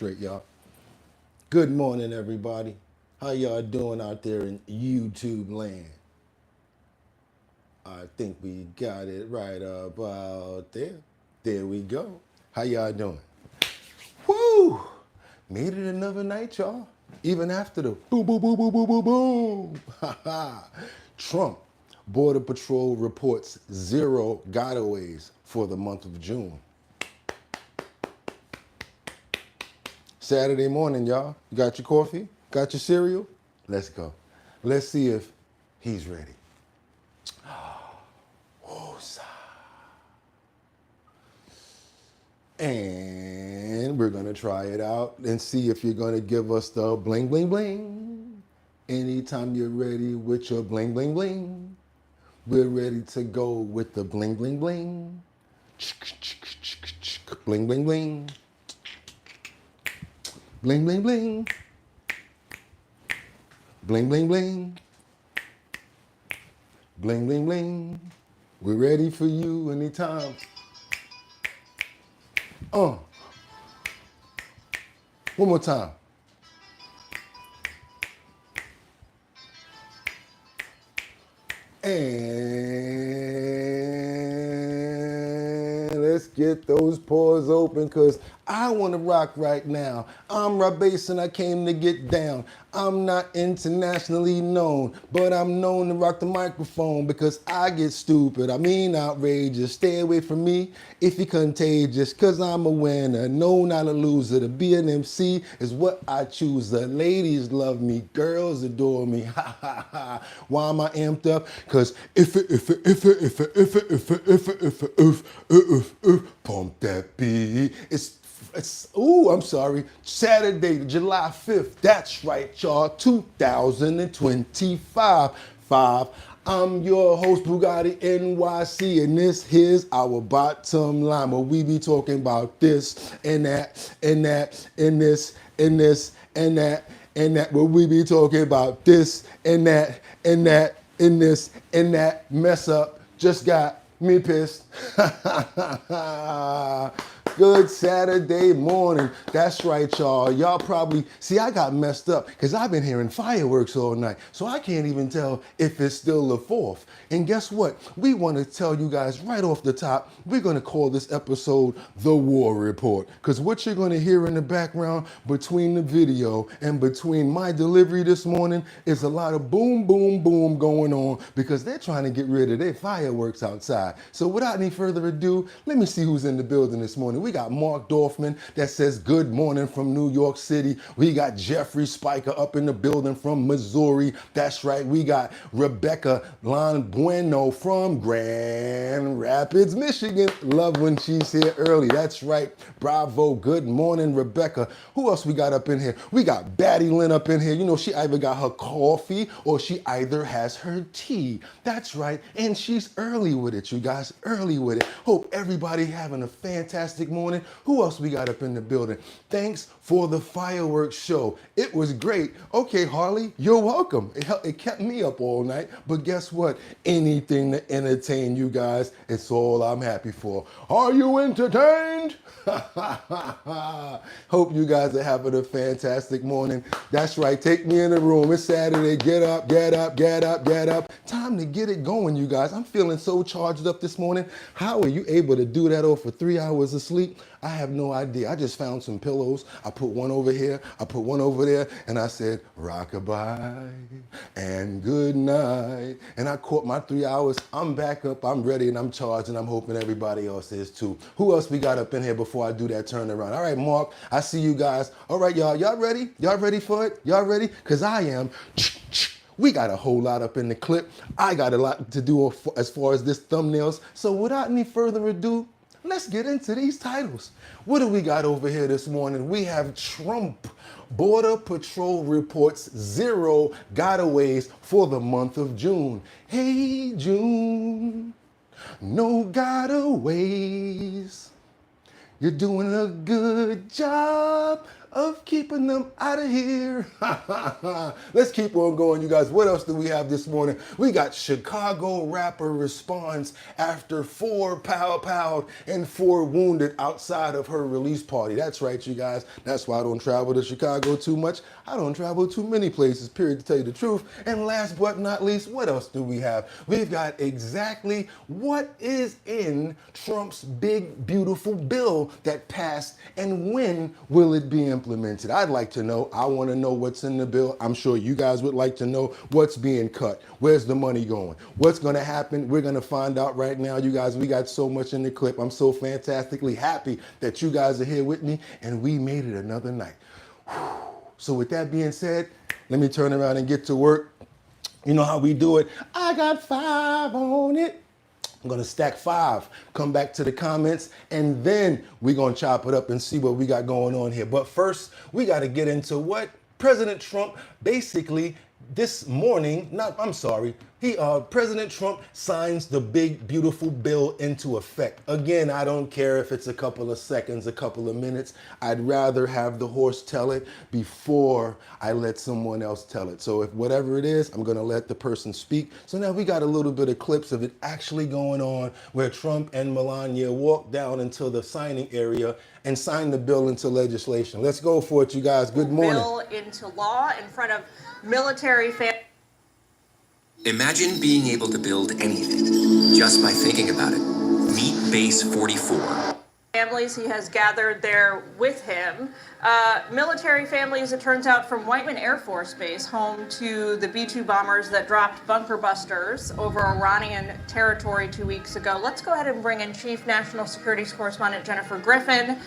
straight, y'all. Good morning, everybody. How y'all doing out there in YouTube land? I think we got it right about there. There we go. How y'all doing? Woo! Made it another night, y'all. Even after the boom, boom, boom, boom, boom, boom, boom. Ha ha. Trump, Border Patrol reports 0 gotaways for the month of June. Saturday morning, y'all. You got your coffee? Got your cereal? Let's go. Let's see if he's ready. And we're going to try it out and see if you're going to give us the bling, bling, bling. Anytime you're ready with your bling, bling, bling, we're ready to go with the bling, bling, bling. Bling, bling, bling. Bling, bling, bling. Bling, bling, bling. Bling, bling, bling. We're ready for you anytime. One more time. And let's get those pores open because I want to rock right now. I'm Rob Bass and I came to get down. I'm not internationally known, but I'm known to rock the microphone because I get stupid. I mean outrageous. Stay away from me if you're contagious because I'm a winner. No, not a loser. To be an MC is what I choose. The ladies love me. Girls adore me. Ha ha ha. Why am I amped up? Because if pump that beat. I'm sorry, Saturday, July 5th. That's right, y'all, 2025. I'm your host, BOOGOTTINYC, and this here's our bottom line, where we be talking about this and that, and that, and this, and this, and that, and that, where we be talking about this and that, and that, and this, and that mess up just got me pissed. Good Saturday morning. That's right, y'all. Y'all probably, see, I got messed up because I've been hearing fireworks all night. So I can't even tell if it's still the 4th. And guess what? We want to tell you guys right off the top, we're going to call this episode The War Report. Because what you're going to hear in the background between the video and between my delivery this morning is a lot of boom, boom, boom going on because they're trying to get rid of their fireworks outside. So without any further ado, let me see who's in the building this morning. We got Mark Dorfman that says good morning from New York City. We got Jeffrey Spiker up in the building from Missouri. That's right. We got Rebecca Bueno from Grand Rapids, Michigan. Love when she's here early. That's right. Bravo. Good morning, Rebecca. Who else we got up in here? We got Batty Lynn up in here. You know, she either got her coffee or she either has her tea. That's right. And she's early with it, you guys. Early with it. Hope everybody having a fantastic morning. Who else we got up in the building? Thanks for the fireworks show. It was great. Okay, Harley, you're welcome. It kept me up all night, but guess what? Anything to entertain you guys, it's all I'm happy for. Are you entertained? Hope you guys are having a fantastic morning. That's right. Take me in the room. It's Saturday. Get up, get up, get up, get up. Time to get it going, you guys. I'm feeling so charged up this morning. How are you able to do that over 3 hours of sleep? I have no idea. I just found some pillows. I put one over here. I put one over there. And I said, rockabye and good night. And I caught my 3 hours. I'm back up. I'm ready and I'm charged. And I'm hoping everybody else is too. Who else we got up in here before I do that turnaround? All right, Mark, I see you guys. All right, y'all. Y'all ready? Y'all ready for it? Y'all ready? Because I am. We got a whole lot up in the clip. I got a lot to do as far as this thumbnails. So without any further ado, let's get into these titles. What do we got over here this morning? We have Trump. Border Patrol reports 0 gotaways for the month of June. Hey, June, no gotaways. You're doing a good job of keeping them out of here. Let's keep on going, you guys. What else do we have this morning? We got Chicago rapper responds after 4 pow and 4 wounded outside of her release party. That's right, you guys. That's why I don't travel to Chicago too much. I don't travel too many places, period, to tell you the truth. And last but not least, what else do we have? We've got exactly what is in Trump's big, beautiful bill that passed, and when will it be implemented? I'd like to know. I want to know what's in the bill. I'm sure you guys would like to know what's being cut. Where's the money going? What's going to happen? We're going to find out right now, you guys. We got so much in the clip. I'm so fantastically happy that you guys are here with me, and we made it another night. So with that being said, let me turn around and get to work. You know how we do it. I got 5 on it. I'm gonna stack 5, come back to the comments, and then we're gonna chop it up and see what we got going on here. But first, we gotta get into what President Trump basically this morning, President Trump signs the big, beautiful bill into effect. Again, I don't care if it's a couple of seconds, a couple of minutes. I'd rather have the horse tell it before I let someone else tell it. So if whatever it is, I'm gonna let the person speak. So now we got a little bit of clips of it actually going on where Trump and Melania walk down into the signing area and sign the bill into legislation. Let's go for it, you guys. Good morning. Bill into law in front of military families. Imagine being able to build anything just by thinking about it. Meet Base 44. Families he has gathered there with him. Military families, it turns out, from Whiteman Air Force Base, home to the B-2 bombers that dropped bunker busters over Iranian territory 2 weeks ago. Let's go ahead and bring in Chief National Securities Correspondent Jennifer Griffin.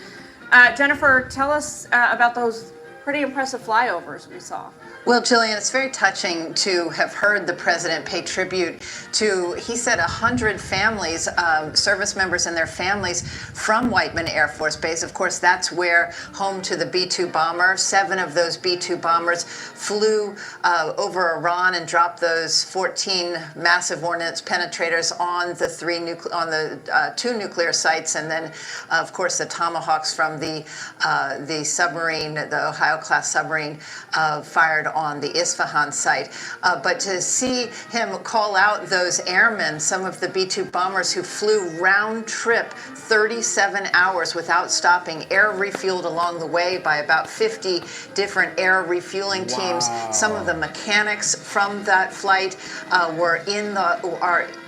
Jennifer, tell us about those pretty impressive flyovers we saw. Well, Jillian, it's very touching to have heard the president pay tribute to, he said, 100 families, service members and their families from Whiteman Air Force Base. Of course, that's where home to the B-2 bomber. 7 of those B-2 bombers flew over Iran and dropped those 14 massive ordnance penetrators on the 2 nuclear sites, and then, of course, the Tomahawks from the submarine, the Ohio-class submarine, fired on the Isfahan site. But to see him call out those airmen, some of the B-2 bombers who flew round trip 37 hours without stopping, air refueled along the way by about 50 different air refueling teams. Wow. Some of the mechanics from that flight are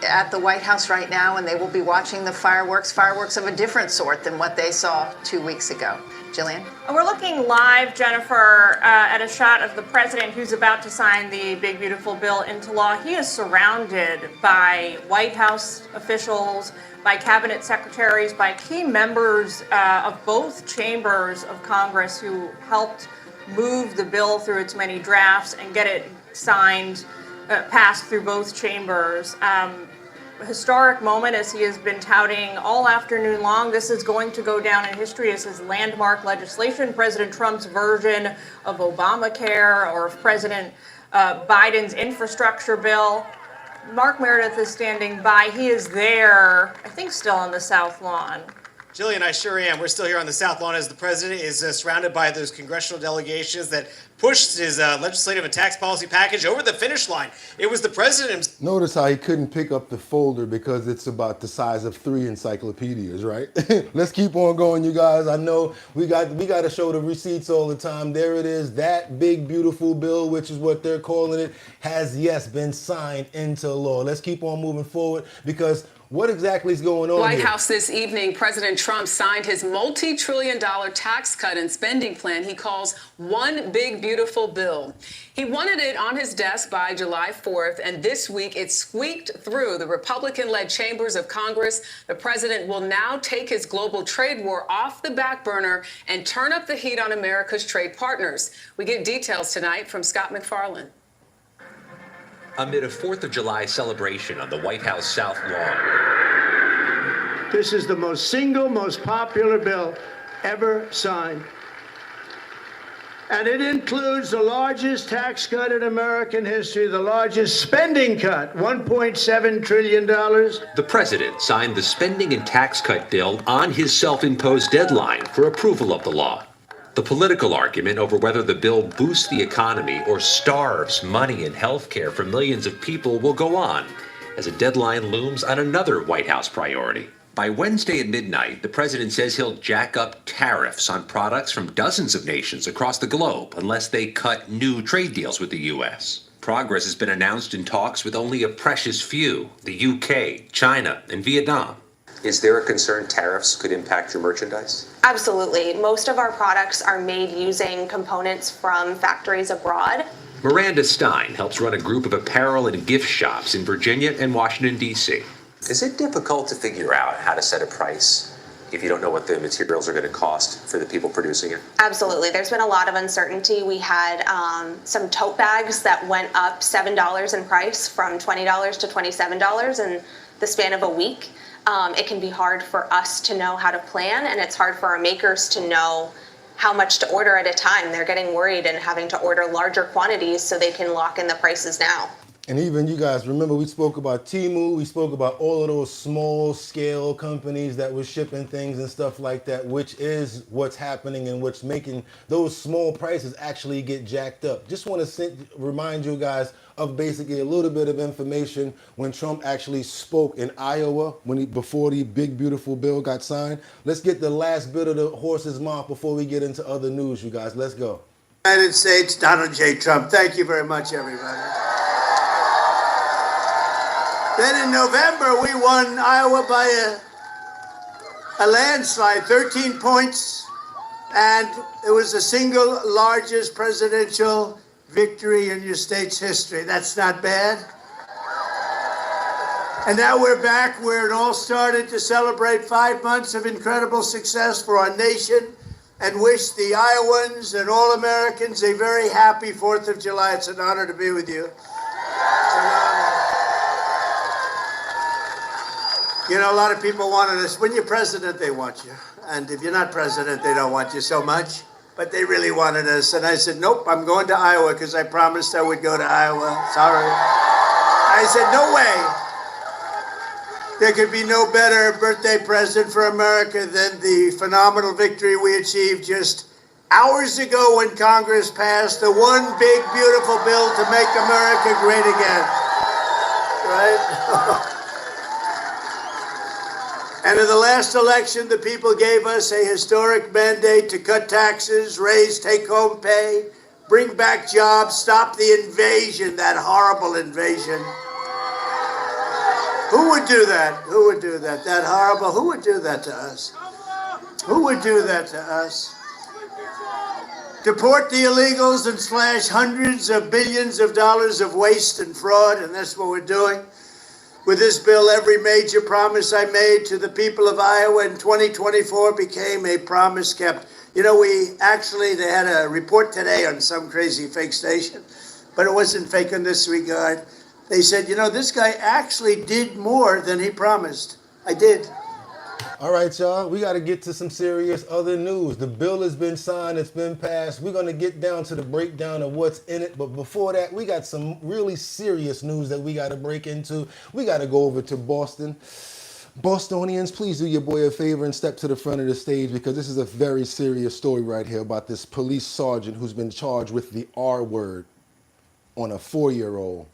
at the White House right now, and they will be watching the fireworks of a different sort than what they saw 2 weeks ago. Jillian? We're looking live, Jennifer, at a shot of the president who's about to sign the big, beautiful bill into law. He is surrounded by White House officials, by cabinet secretaries, by key members of both chambers of Congress who helped move the bill through its many drafts and get it signed, passed through both chambers. Historic moment, as he has been touting all afternoon long. This is going to go down in history as his landmark legislation, President Trump's version of Obamacare or of President Biden's infrastructure bill. Mark Meredith is standing by. He is there, I think, still on the South Lawn. Jillian, I sure am. We're still here on the South Lawn as the president is surrounded by those congressional delegations that pushed his legislative and tax policy package over the finish line. It was the president. Notice how he couldn't pick up the folder because it's about the size of 3 encyclopedias, right? Let's keep on going, you guys. I know we got to show the receipts all the time. There it is. That big, beautiful bill, which is what they're calling it, has, yes, been signed into law. Let's keep on moving forward because what exactly is going on White here? House this evening, President Trump signed his multi-trillion-dollar tax cut and spending plan he calls one big, beautiful bill. He wanted it on his desk by July 4th, and this week it squeaked through the Republican-led chambers of Congress. The president will now take his global trade war off the back burner and turn up the heat on America's trade partners. We get details tonight from Scott McFarland. Amid a 4th of July celebration on the White House South Lawn. This is the most popular bill ever signed. And it includes the largest tax cut in American history, the largest spending cut, $1.7 trillion. The president signed the spending and tax cut bill on his self-imposed deadline for approval of the law. The political argument over whether the bill boosts the economy or starves money and health care for millions of people will go on as a deadline looms on another White House priority. By Wednesday at midnight, the president says he'll jack up tariffs on products from dozens of nations across the globe unless they cut new trade deals with the U.S. Progress has been announced in talks with only a precious few, the UK, China, and Vietnam. Is there a concern tariffs could impact your merchandise? Absolutely. Most of our products are made using components from factories abroad. Miranda Stein helps run a group of apparel and gift shops in Virginia and Washington, D.C. Is it difficult to figure out how to set a price if you don't know what the materials are going to cost for the people producing it? Absolutely. There's been a lot of uncertainty. We had some tote bags that went up $7 in price from $20 to $27 in the span of a week. It can be hard for us to know how to plan, and it's hard for our makers to know how much to order at a time. They're getting worried and having to order larger quantities so they can lock in the prices now. And even you guys, remember we spoke about Temu, we spoke about all of those small scale companies that were shipping things and stuff like that, which is what's happening and what's making those small prices actually get jacked up. Just want to remind you guys of basically a little bit of information when Trump actually spoke in Iowa before the big beautiful bill got signed. Let's get the last bit of the horse's mouth before we get into other news, you guys. Let's go. United States, Donald J. Trump. Thank you very much, everybody. Then in November, we won Iowa by a landslide, 13 points, and it was the single largest presidential victory in your state's history. That's not bad. And now we're back where it all started to celebrate 5 months of incredible success for our nation and wish the Iowans and all Americans a very happy 4th of July. It's an honor to be with you. It's an honor. You know, a lot of people wanted us. When you're president, they want you. And if you're not president, they don't want you so much. But they really wanted us. And I said, nope, I'm going to Iowa because I promised I would go to Iowa. Sorry. I said, no way. There could be no better birthday present for America than the phenomenal victory we achieved just hours ago when Congress passed the one big, beautiful bill to make America great again. Right? And in the last election, the people gave us a historic mandate to cut taxes, raise take-home pay, bring back jobs, stop the invasion, that horrible invasion. Who would do that? Who would do that? That horrible, who would do that to us? Who would do that to us? Deport the illegals and slash hundreds of billions of dollars of waste and fraud, and that's what we're doing. With this bill, every major promise I made to the people of Iowa in 2024 became a promise kept. You know, they had a report today on some crazy fake station, but it wasn't fake in this regard. They said, you know, this guy actually did more than he promised. I did. All right, y'all, we got to get to some serious other news. The bill has been signed, it's been passed. We're going to get down to the breakdown of what's in it. But before that, we got some really serious news that we got to break into. We got to go over to Boston. Bostonians, please do your boy a favor and step to the front of the stage because this is a very serious story right here about this police sergeant who's been charged with the R word on a 4-year-old.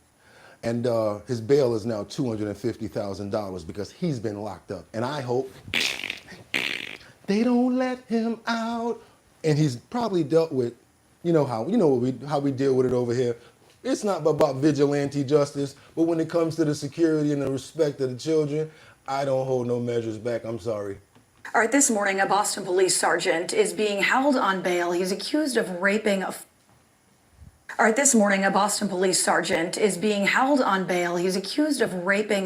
And his bail is now $250,000 because he's been locked up. And I hope they don't let him out. And he's probably dealt with, how we deal with it over here. It's not about vigilante justice, but when it comes to the security and the respect of the children, I don't hold no measures back. I'm sorry. All right, this morning, a Boston police sergeant is being held on bail. He's accused of raping a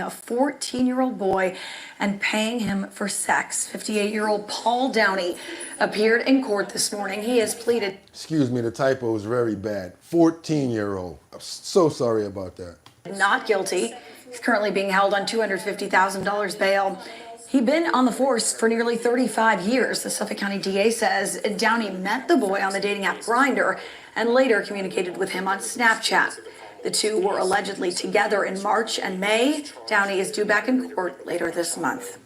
14-year-old boy and paying him for sex. 58-year-old Paul Downey appeared in court this morning. He has pleaded. Excuse me, the typo is very bad. 14-year-old. I'm so sorry about that. Not guilty. He's currently being held on $250,000 bail. He'd been on the force for nearly 35 years. The Suffolk County DA says Downey met the boy on the dating app Grindr and later communicated with him on Snapchat. The two were allegedly together in March and May. Downey is due back in court later this month.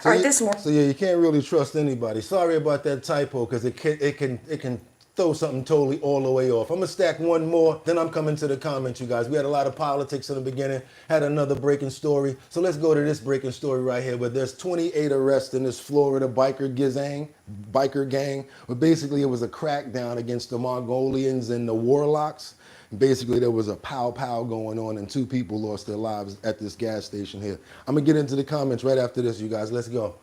All right, this morning. So yeah, you can't really trust anybody. Sorry about that typo, because it can throw something totally all the way off. I'm gonna stack one more, then I'm coming to the comments, you guys. We had a lot of politics in the beginning, had another breaking story. So let's go to this breaking story right here, where there's 28 arrests in this Florida biker gang, where basically it was a crackdown against the Mongolians and the warlocks. Basically, there was a pow-pow going on, and 2 people lost their lives at this gas station here. I'm gonna get into the comments right after this, you guys. Let's go.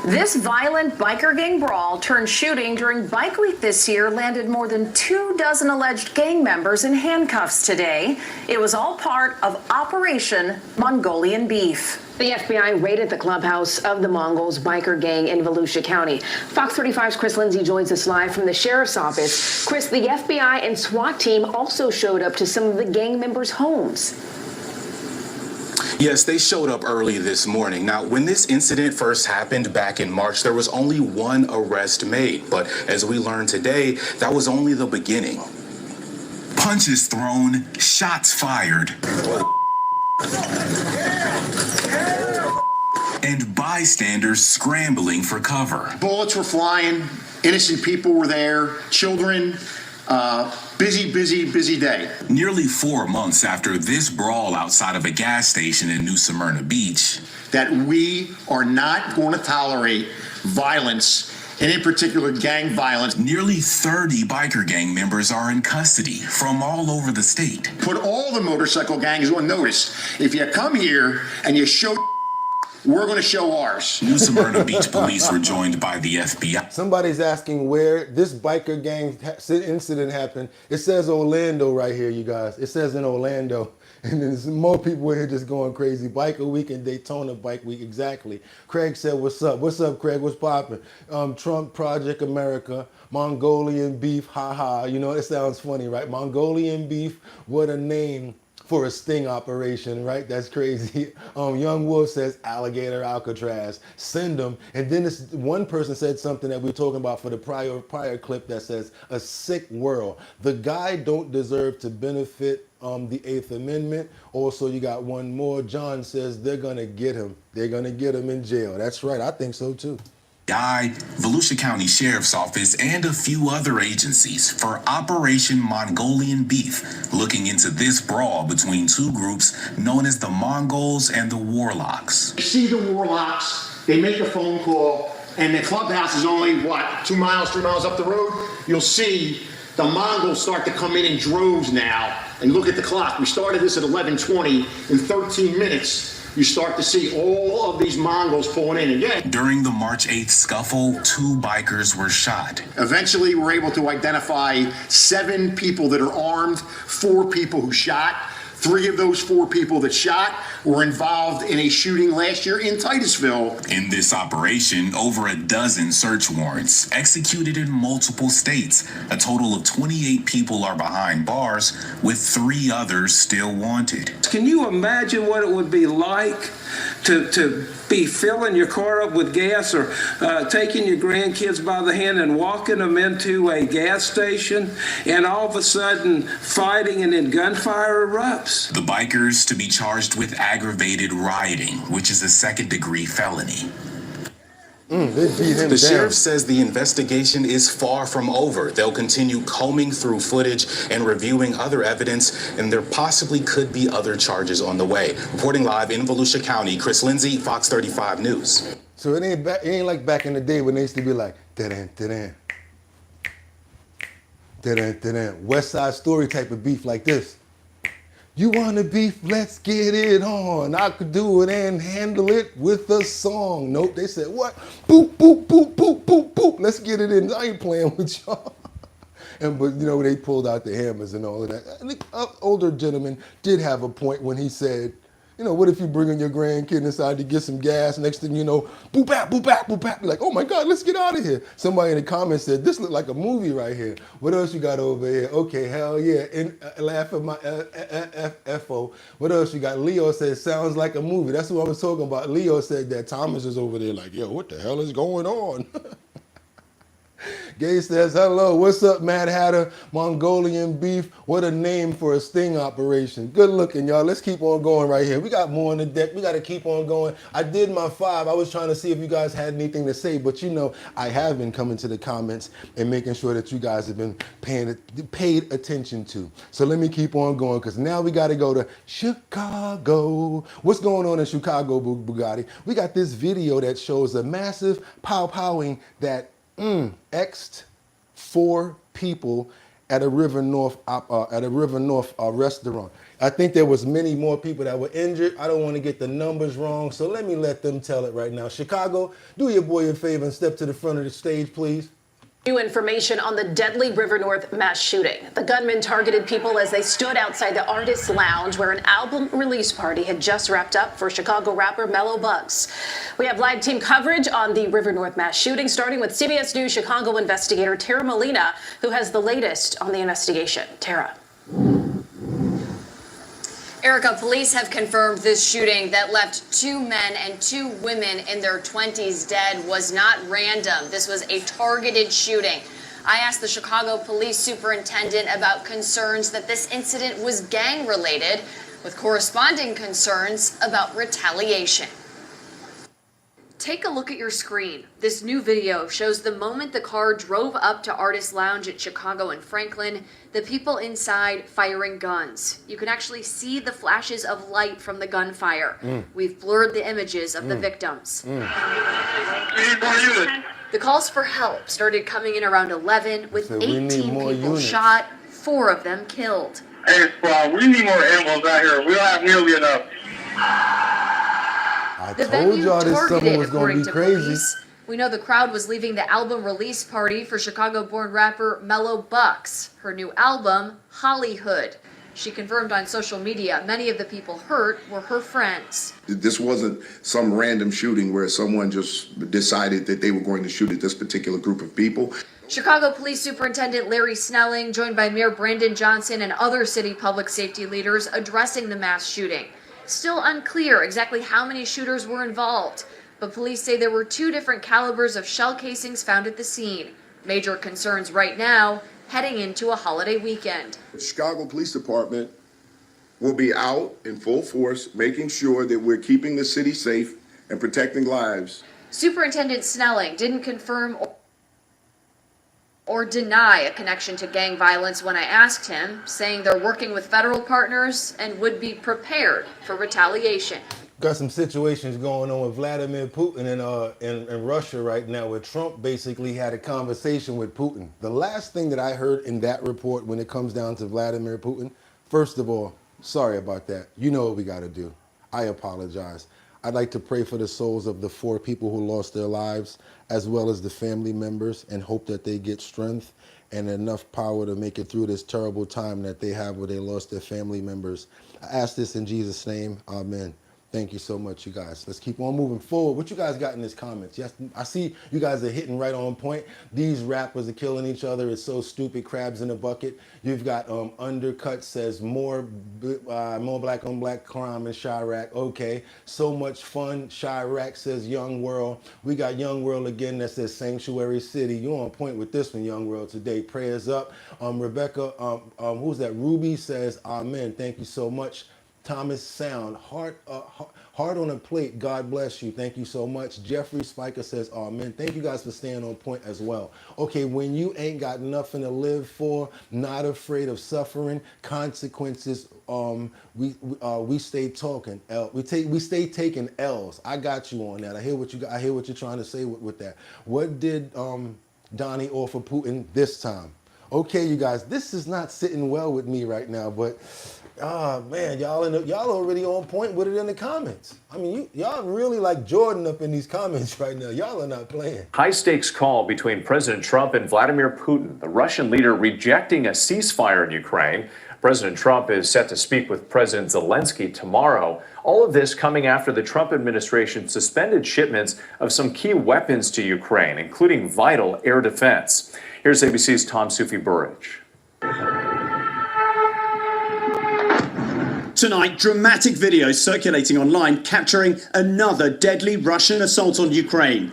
This violent biker gang brawl turned shooting during Bike Week this year landed more than 24 alleged gang members in handcuffs today. It was all part of Operation Mongolian Beef. The FBI raided the clubhouse of the Mongols biker gang in Volusia County. Fox 35's Chris Lindsay joins us live from the sheriff's office. Chris, the FBI and SWAT team also showed up to some of the gang members' homes. Yes, they showed up early this morning. Now, when this incident first happened back in March, there was only 1 arrest made. But as we learned today, that was only the beginning. Punches thrown, shots fired, and bystanders scrambling for cover. Bullets were flying, innocent people were there, children. Busy day. Nearly 4 months after this brawl outside of a gas station in New Smyrna Beach, that we are not going to tolerate violence, and in particular gang violence. Nearly 30 biker gang members are in custody from all over the state. Put all the motorcycle gangs on notice. If you come here and you show, we're going to show ours. New Smyrna Beach police were joined by the FBI. Somebody's asking where this biker gang incident happened. It says Orlando right here, you guys. It says in Orlando. And there's more people here just going crazy. Biker Week and Daytona Bike Week, exactly. Craig said, what's up? What's up, Craig? What's popping? Trump Project America, Mongolian beef, haha. You know, it sounds funny, right? Mongolian beef, what a name for a sting operation, right? That's crazy. Young Wolf says alligator Alcatraz, send them. And then this one person said something that we were talking about for the prior clip that says a sick world. The guy don't deserve to benefit the 8th Amendment. Also, you got one more. John says they're gonna get him. They're gonna get him in jail. That's right, I think so too. Volusia County Sheriff's Office, and a few other agencies for Operation Mongolian Beef, looking into this brawl between 2 groups known as the Mongols and the Warlocks. You see the Warlocks, they make a phone call, and the clubhouse is only, 2 miles, 3 miles up the road? You'll see the Mongols start to come in droves now. And look at the clock. We started this at 11:20. In 13 minutes, you start to see all of these Mongols pulling in again. During the March 8th scuffle, 2 bikers were shot. Eventually, we're able to identify 7 people that are armed, 4 people who shot. 3 of those 4 people that shot were involved in a shooting last year in Titusville. In this operation, over a dozen search warrants executed in multiple states. A total of 28 people are behind bars, with 3 others still wanted. Can you imagine what it would be like to be filling your car up with gas, or taking your grandkids by the hand and walking them into a gas station, and all of a sudden fighting and then gunfire erupts? The bikers to be charged with aggravated rioting, which is a 2nd-degree felony. The sheriff says the investigation is far from over. They'll continue combing through footage and reviewing other evidence, and there possibly could be other charges on the way. Reporting live in Volusia County, Chris Lindsay, Fox 35 News. So it ain't like back in the day when they used to be like, West Side Story type of beef like this. You want to beef? Let's get it on. I could do it and handle it with a song. Nope, they said what? Boop, boop, boop, boop, boop, boop. Let's get it in. I ain't playing with y'all. But you know, they pulled out the hammers and all of that. I think an older gentleman did have a point when he said, You know, what if you bringing your grandkid inside to get some gas? Next thing you know, boop bap, boop bap, boop bap. You're like, oh my God, let's get out of here. Somebody in the comments said, this look like a movie right here. What else you got over here? Okay, hell yeah. And laugh at my FO. What else you got? Leo said, sounds like a movie. That's what I was talking about. Leo said that. Thomas is over there like, yo, what the hell is going on? Gay says, hello, what's up, Mad Hatter? Mongolian beef, what a name for a sting operation. Good looking, y'all. Let's keep on going right here. We got more on the deck. We got to keep on going. I did my 5. I was trying to see if you guys had anything to say, but you know, I have been coming to the comments and making sure that you guys have been paid attention to. So let me keep on going, because now we got to go to Chicago. What's going on in Chicago, Bugatti? We got this video that shows a massive pow-powing that X'd 4 people at a River North restaurant. I think there was many more people that were injured. I don't want to get the numbers wrong, so let me let them tell it right now. Chicago, do your boy a favor and step to the front of the stage, please. New information on the deadly River North mass shooting. The gunman targeted people as they stood outside the Artist Lounge, where an album release party had just wrapped up for Chicago rapper Mellow Bugs. We have live team coverage on the River North mass shooting, starting with CBS News Chicago investigator Tara Molina, who has the latest on the investigation. Tara. Erica, police have confirmed this shooting that left 2 men and 2 women in their 20s dead was not random. This was a targeted shooting. I asked the Chicago police superintendent about concerns that this incident was gang-related, with corresponding concerns about retaliation. Take a look at your screen. This new video shows the moment the car drove up to Artist Lounge at Chicago and Franklin, the people inside firing guns. You can actually see the flashes of light from the gunfire. We've blurred the images of the victims. The calls for help started coming in around 11, with 18 people shot, 4 of them killed. Hey, squad, we need more ambos out here. We don't have nearly enough. I told y'all this summer was going to be crazy. Police. We know the crowd was leaving the album release party for Chicago-born rapper Mellow Bugs. Her new album, Hollyhood. She confirmed on social media many of the people hurt were her friends. This wasn't some random shooting where someone just decided that they were going to shoot at this particular group of people. Chicago Police Superintendent Larry Snelling, joined by Mayor Brandon Johnson and other city public safety leaders addressing the mass shooting. Still unclear exactly how many shooters were involved, but police say there were 2 different calibers of shell casings found at the scene. Major concerns right now, heading into a holiday weekend. The Chicago Police Department will be out in full force, making sure that we're keeping the city safe and protecting lives. Superintendent Snelling didn't confirm or deny a connection to gang violence when I asked him, saying they're working with federal partners and would be prepared for retaliation. Got some situations going on with Vladimir Putin in Russia right now, where Trump basically had a conversation with Putin. The last thing that I heard in that report when it comes down to Vladimir Putin, first of all, sorry about that. You know what we got to do. I apologize. I'd like to pray for the souls of the 4 people who lost their lives, as well as the family members, and hope that they get strength and enough power to make it through this terrible time that they have where they lost their family members. I ask this in Jesus' name. Amen. Thank you so much, you guys. Let's keep on moving forward. What you guys got in these comments? Yes, I see you guys are hitting right on point. These rappers are killing each other. It's so stupid. Crabs in a bucket. You've got Undercut says more black on black crime in Chirac. Okay, so much fun. Chirac says Young World. We got Young World again that says Sanctuary City. You're on point with this one, Young World, today. Prayers up. Rebecca, who's that? Ruby says amen. Thank you so much. Thomas Sound, heart on a plate, God bless you. Thank you so much. Jeffrey Spiker says, amen. Thank you guys for staying on point as well. Okay, when you ain't got nothing to live for, not afraid of suffering, consequences, we stay talking. We stay taking L's. I got you on that. I hear what you're trying to say with that. What did Donnie offer Putin this time? Okay, you guys, this is not sitting well with me right now, but man, y'all already on point with it in the comments. I mean, y'all really like Jordan up in these comments right now. Y'all are not playing. High-stakes call between President Trump and Vladimir Putin, the Russian leader rejecting a ceasefire in Ukraine, President Trump is set to speak with President Zelensky tomorrow. All of this coming after the Trump administration suspended shipments of some key weapons to Ukraine, including vital air defense. Here's ABC's Tom Sufi-Burridge. Tonight, dramatic video circulating online capturing another deadly Russian assault on Ukraine.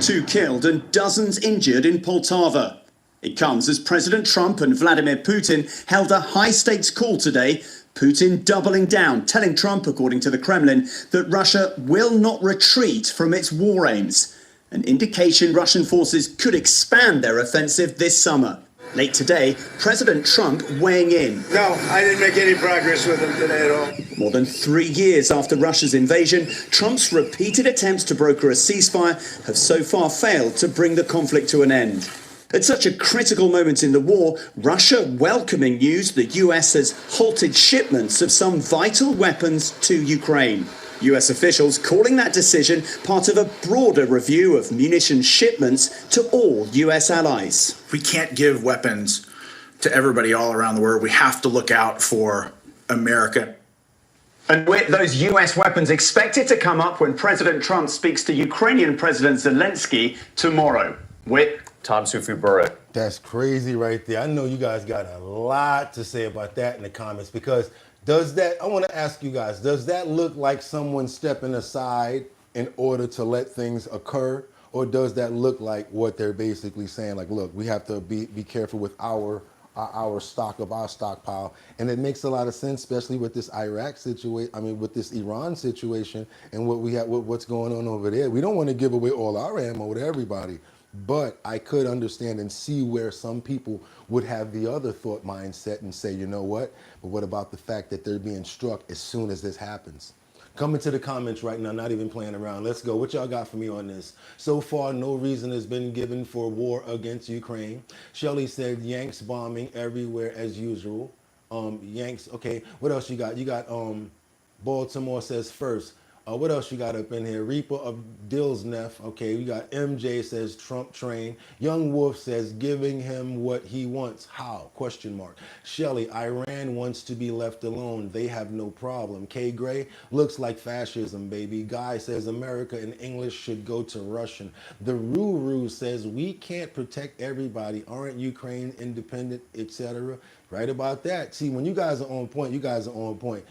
2 killed and dozens injured in Poltava. It comes as President Trump and Vladimir Putin held a high-stakes call today, Putin doubling down, telling Trump, according to the Kremlin, that Russia will not retreat from its war aims, an indication Russian forces could expand their offensive this summer. Late today, President Trump weighing in. No, I didn't make any progress with him today at all. More than 3 years after Russia's invasion, Trump's repeated attempts to broker a ceasefire have so far failed to bring the conflict to an end. At such a critical moment in the war, Russia welcoming news the US has halted shipments of some vital weapons to Ukraine. US officials calling that decision part of a broader review of munitions shipments to all US allies. We can't give weapons to everybody all around the world. We have to look out for America. And with those US weapons expected to come up when President Trump speaks to Ukrainian President Zelensky tomorrow. With Tom Sufi-Burridge. That's crazy right there. I know you guys got a lot to say about that in the comments, because I want to ask you guys, does that look like someone stepping aside in order to let things occur? Or does that look like what they're basically saying? Like, look, we have to be careful with our stockpile. And it makes a lot of sense, especially with this Iraq situation, with this Iran situation and what's going on over there. We don't want to give away all our ammo to everybody. But I could understand and see where some people would have the other thought mindset and say, you know what? But what about the fact that they're being struck as soon as this happens? Come into the comments right now, not even playing around. Let's go. What y'all got for me on this? So far, no reason has been given for war against Ukraine. Shelley said Yanks bombing everywhere as usual. Yanks, okay. What else you got? You got Baltimore says first. What else you got up in here? Reaper of Dillsneff. Okay, we got MJ says Trump train. Young Wolf says giving him what he wants. How? Question mark. Shelley, Iran wants to be left alone. They have no problem. K Gray, looks like fascism, baby. Guy says America in English should go to Russian. The Ruru says we can't protect everybody. Aren't Ukraine independent, etc.? Right about that. See, when you guys are on point, you guys are on point.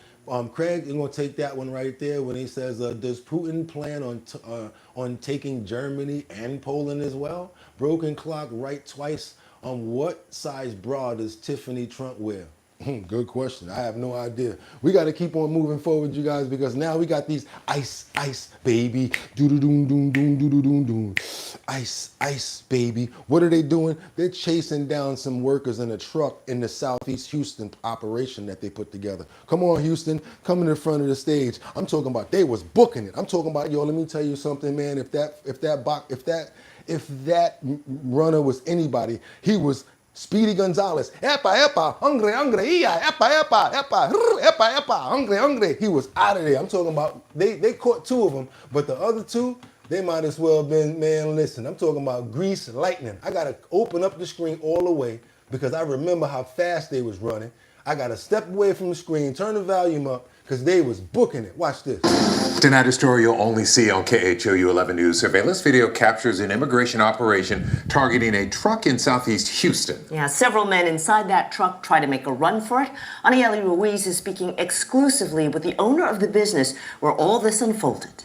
Craig, you're going to take that one right there when he says, does Putin plan on taking Germany and Poland as well? Broken clock, right twice. What size bra does Tiffany Trump wear? Good question. I have no idea. We got to keep on moving forward, you guys, because now we got these ice, baby. Doo-doo-doom, ice, baby. What are they doing? They're chasing down some workers in a truck in the Southeast Houston operation that they put together. Come on, Houston. Come in the front of the stage. I'm talking about they was booking it. I'm talking about, yo, let me tell you something, man. If that runner was anybody, he was Speedy Gonzalez. Epa, hungry, yeah, epa, hungry. He was out of there. I'm talking about, they caught 2 of them, but the other 2, they might as well have been, man, listen, I'm talking about grease lightning. I got to open up the screen all the way because I remember how fast they was running. I got to step away from the screen, turn the volume up, because they was booking it. Watch this. Tonight, a story you'll only see on KHOU 11 News. Surveillance video captures an immigration operation targeting a truck in Southeast Houston. Yeah, several men inside that truck try to make a run for it. Anieli Ruiz is speaking exclusively with the owner of the business where all this unfolded.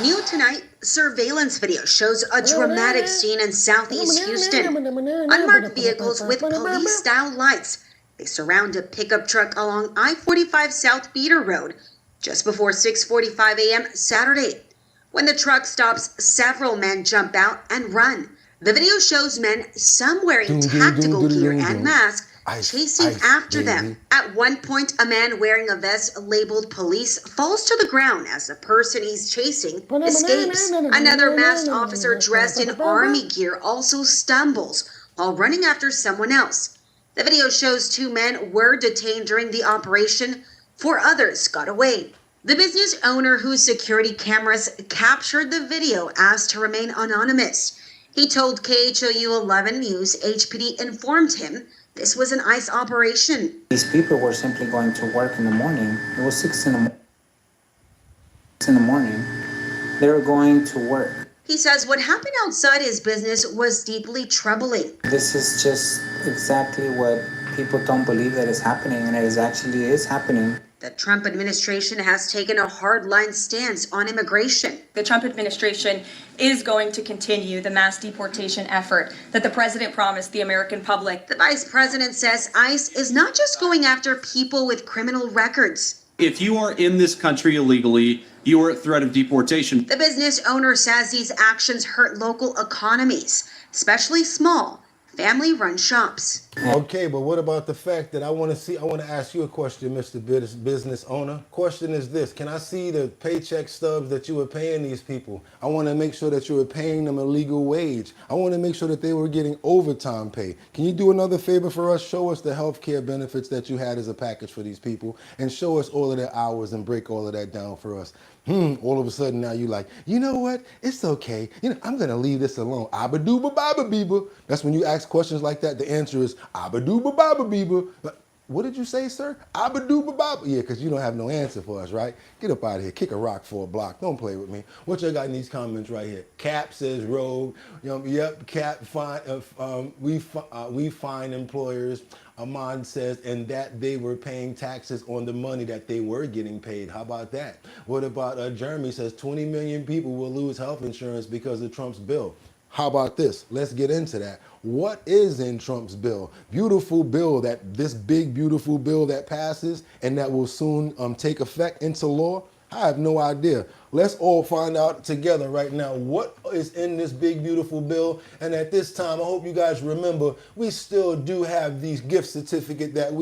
New tonight, surveillance video shows a dramatic scene in Southeast Houston. Unmarked vehicles with police-style lights. They surround a pickup truck along I-45 South Beater Road just before 6:45 a.m. Saturday. When the truck stops, several men jump out and run. The video shows men, some wearing tactical gear and masks, chasing after them. At one point, a man wearing a vest labeled police falls to the ground as the person he's chasing escapes. Another masked officer dressed in army gear also stumbles while running after someone else. The video shows 2 men were detained during the operation. 4 others got away. The business owner whose security cameras captured the video asked to remain anonymous. He told KHOU 11 News HPD informed him This was an ICE operation. These people were simply going to work in the morning. It was 6 in the morning. They were going to work. He says what happened outside his business was deeply troubling. This is just exactly what people don't believe that is happening, and it actually is happening. The Trump administration has taken a hardline stance on immigration. The Trump administration is going to continue the mass deportation effort that the president promised the American public. The vice president says ICE is not just going after people with criminal records. If you are in this country illegally, you are at threat of deportation. The business owner says these actions hurt local economies, especially small, family-run shops. Okay, but what about the fact that I want to ask you a question, Mr. Business Owner. Question is this: can I see the paycheck stubs that you were paying these people? I want to make sure that you were paying them a legal wage. I want to make sure that they were getting overtime pay. Can you do another favor for us? Show us the health care benefits that you had as a package for these people, and show us all of their hours and break all of that down for us. All of a sudden now you like, you know what? It's okay. I'm going to leave this alone. Abba-dooba baba beeba. That's when you ask questions like that. The answer is abba-dooba baba beeba. What did you say, sir? Abba-dooba baba. Yeah, because you don't have no answer for us, right? Get up out of here. Kick a rock for a block. Don't play with me. What y'all got in these comments right here? Cap says road. Yep, Cap fine. We fine employers. Ahmad says, and that they were paying taxes on the money that they were getting paid. How about that? What about Jeremy says 20 million people will lose health insurance because of Trump's bill. How about this? Let's get into that. What is in Trump's bill? Beautiful bill, this big beautiful bill that passes and that will soon take effect into law. I have no idea. Let's all find out together right now what is in this big, beautiful bill. And at this time, I hope you guys remember, we still do have these gift certificate that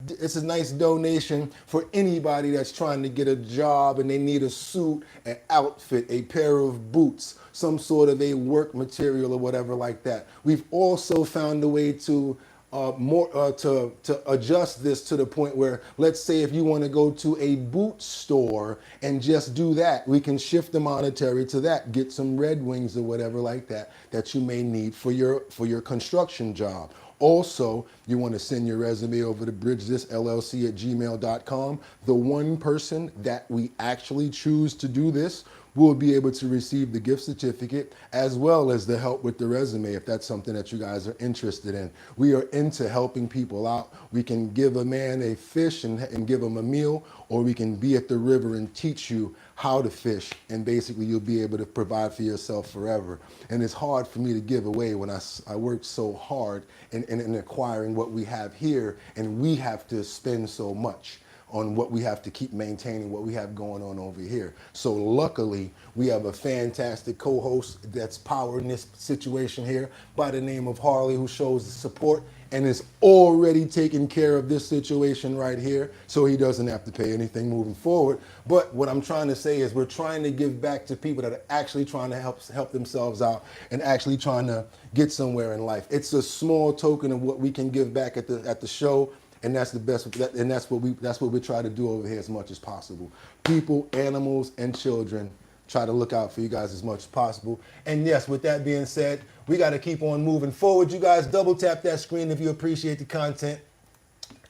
it's a nice donation for anybody that's trying to get a job and they need a suit, an outfit, a pair of boots, some sort of a work material or whatever like that. We've also found a way to to adjust this to the point where, let's say if you want to go to a boot store and just do that, we can shift the monetary to that, get some Red Wings or whatever like that you may need for your construction job. Also, you want to send your resume over to bridgethisllc@gmail.com. The one person that we actually choose to do this will be able to receive the gift certificate as well as the help with the resume if that's something that you guys are interested in. We are into helping people out. We can give a man a fish and give him a meal, or we can be at the river and teach you how to fish, and basically you'll be able to provide for yourself forever. And it's hard for me to give away when I worked so hard in acquiring what we have here, and we have to spend so much on what we have to keep maintaining, what we have going on over here. So luckily, we have a fantastic co-host that's powering this situation here by the name of Harley, who shows the support and is already taking care of this situation right here, so he doesn't have to pay anything moving forward. But what I'm trying to say is we're trying to give back to people that are actually trying to help themselves out and actually trying to get somewhere in life. It's a small token of what we can give back at the show. And that's the best, and that's what we try to do over here as much as possible. People, animals, and children, try to look out for you guys as much as possible. And yes, with that being said, we got to keep on moving forward. You guys double tap that screen if you appreciate the content.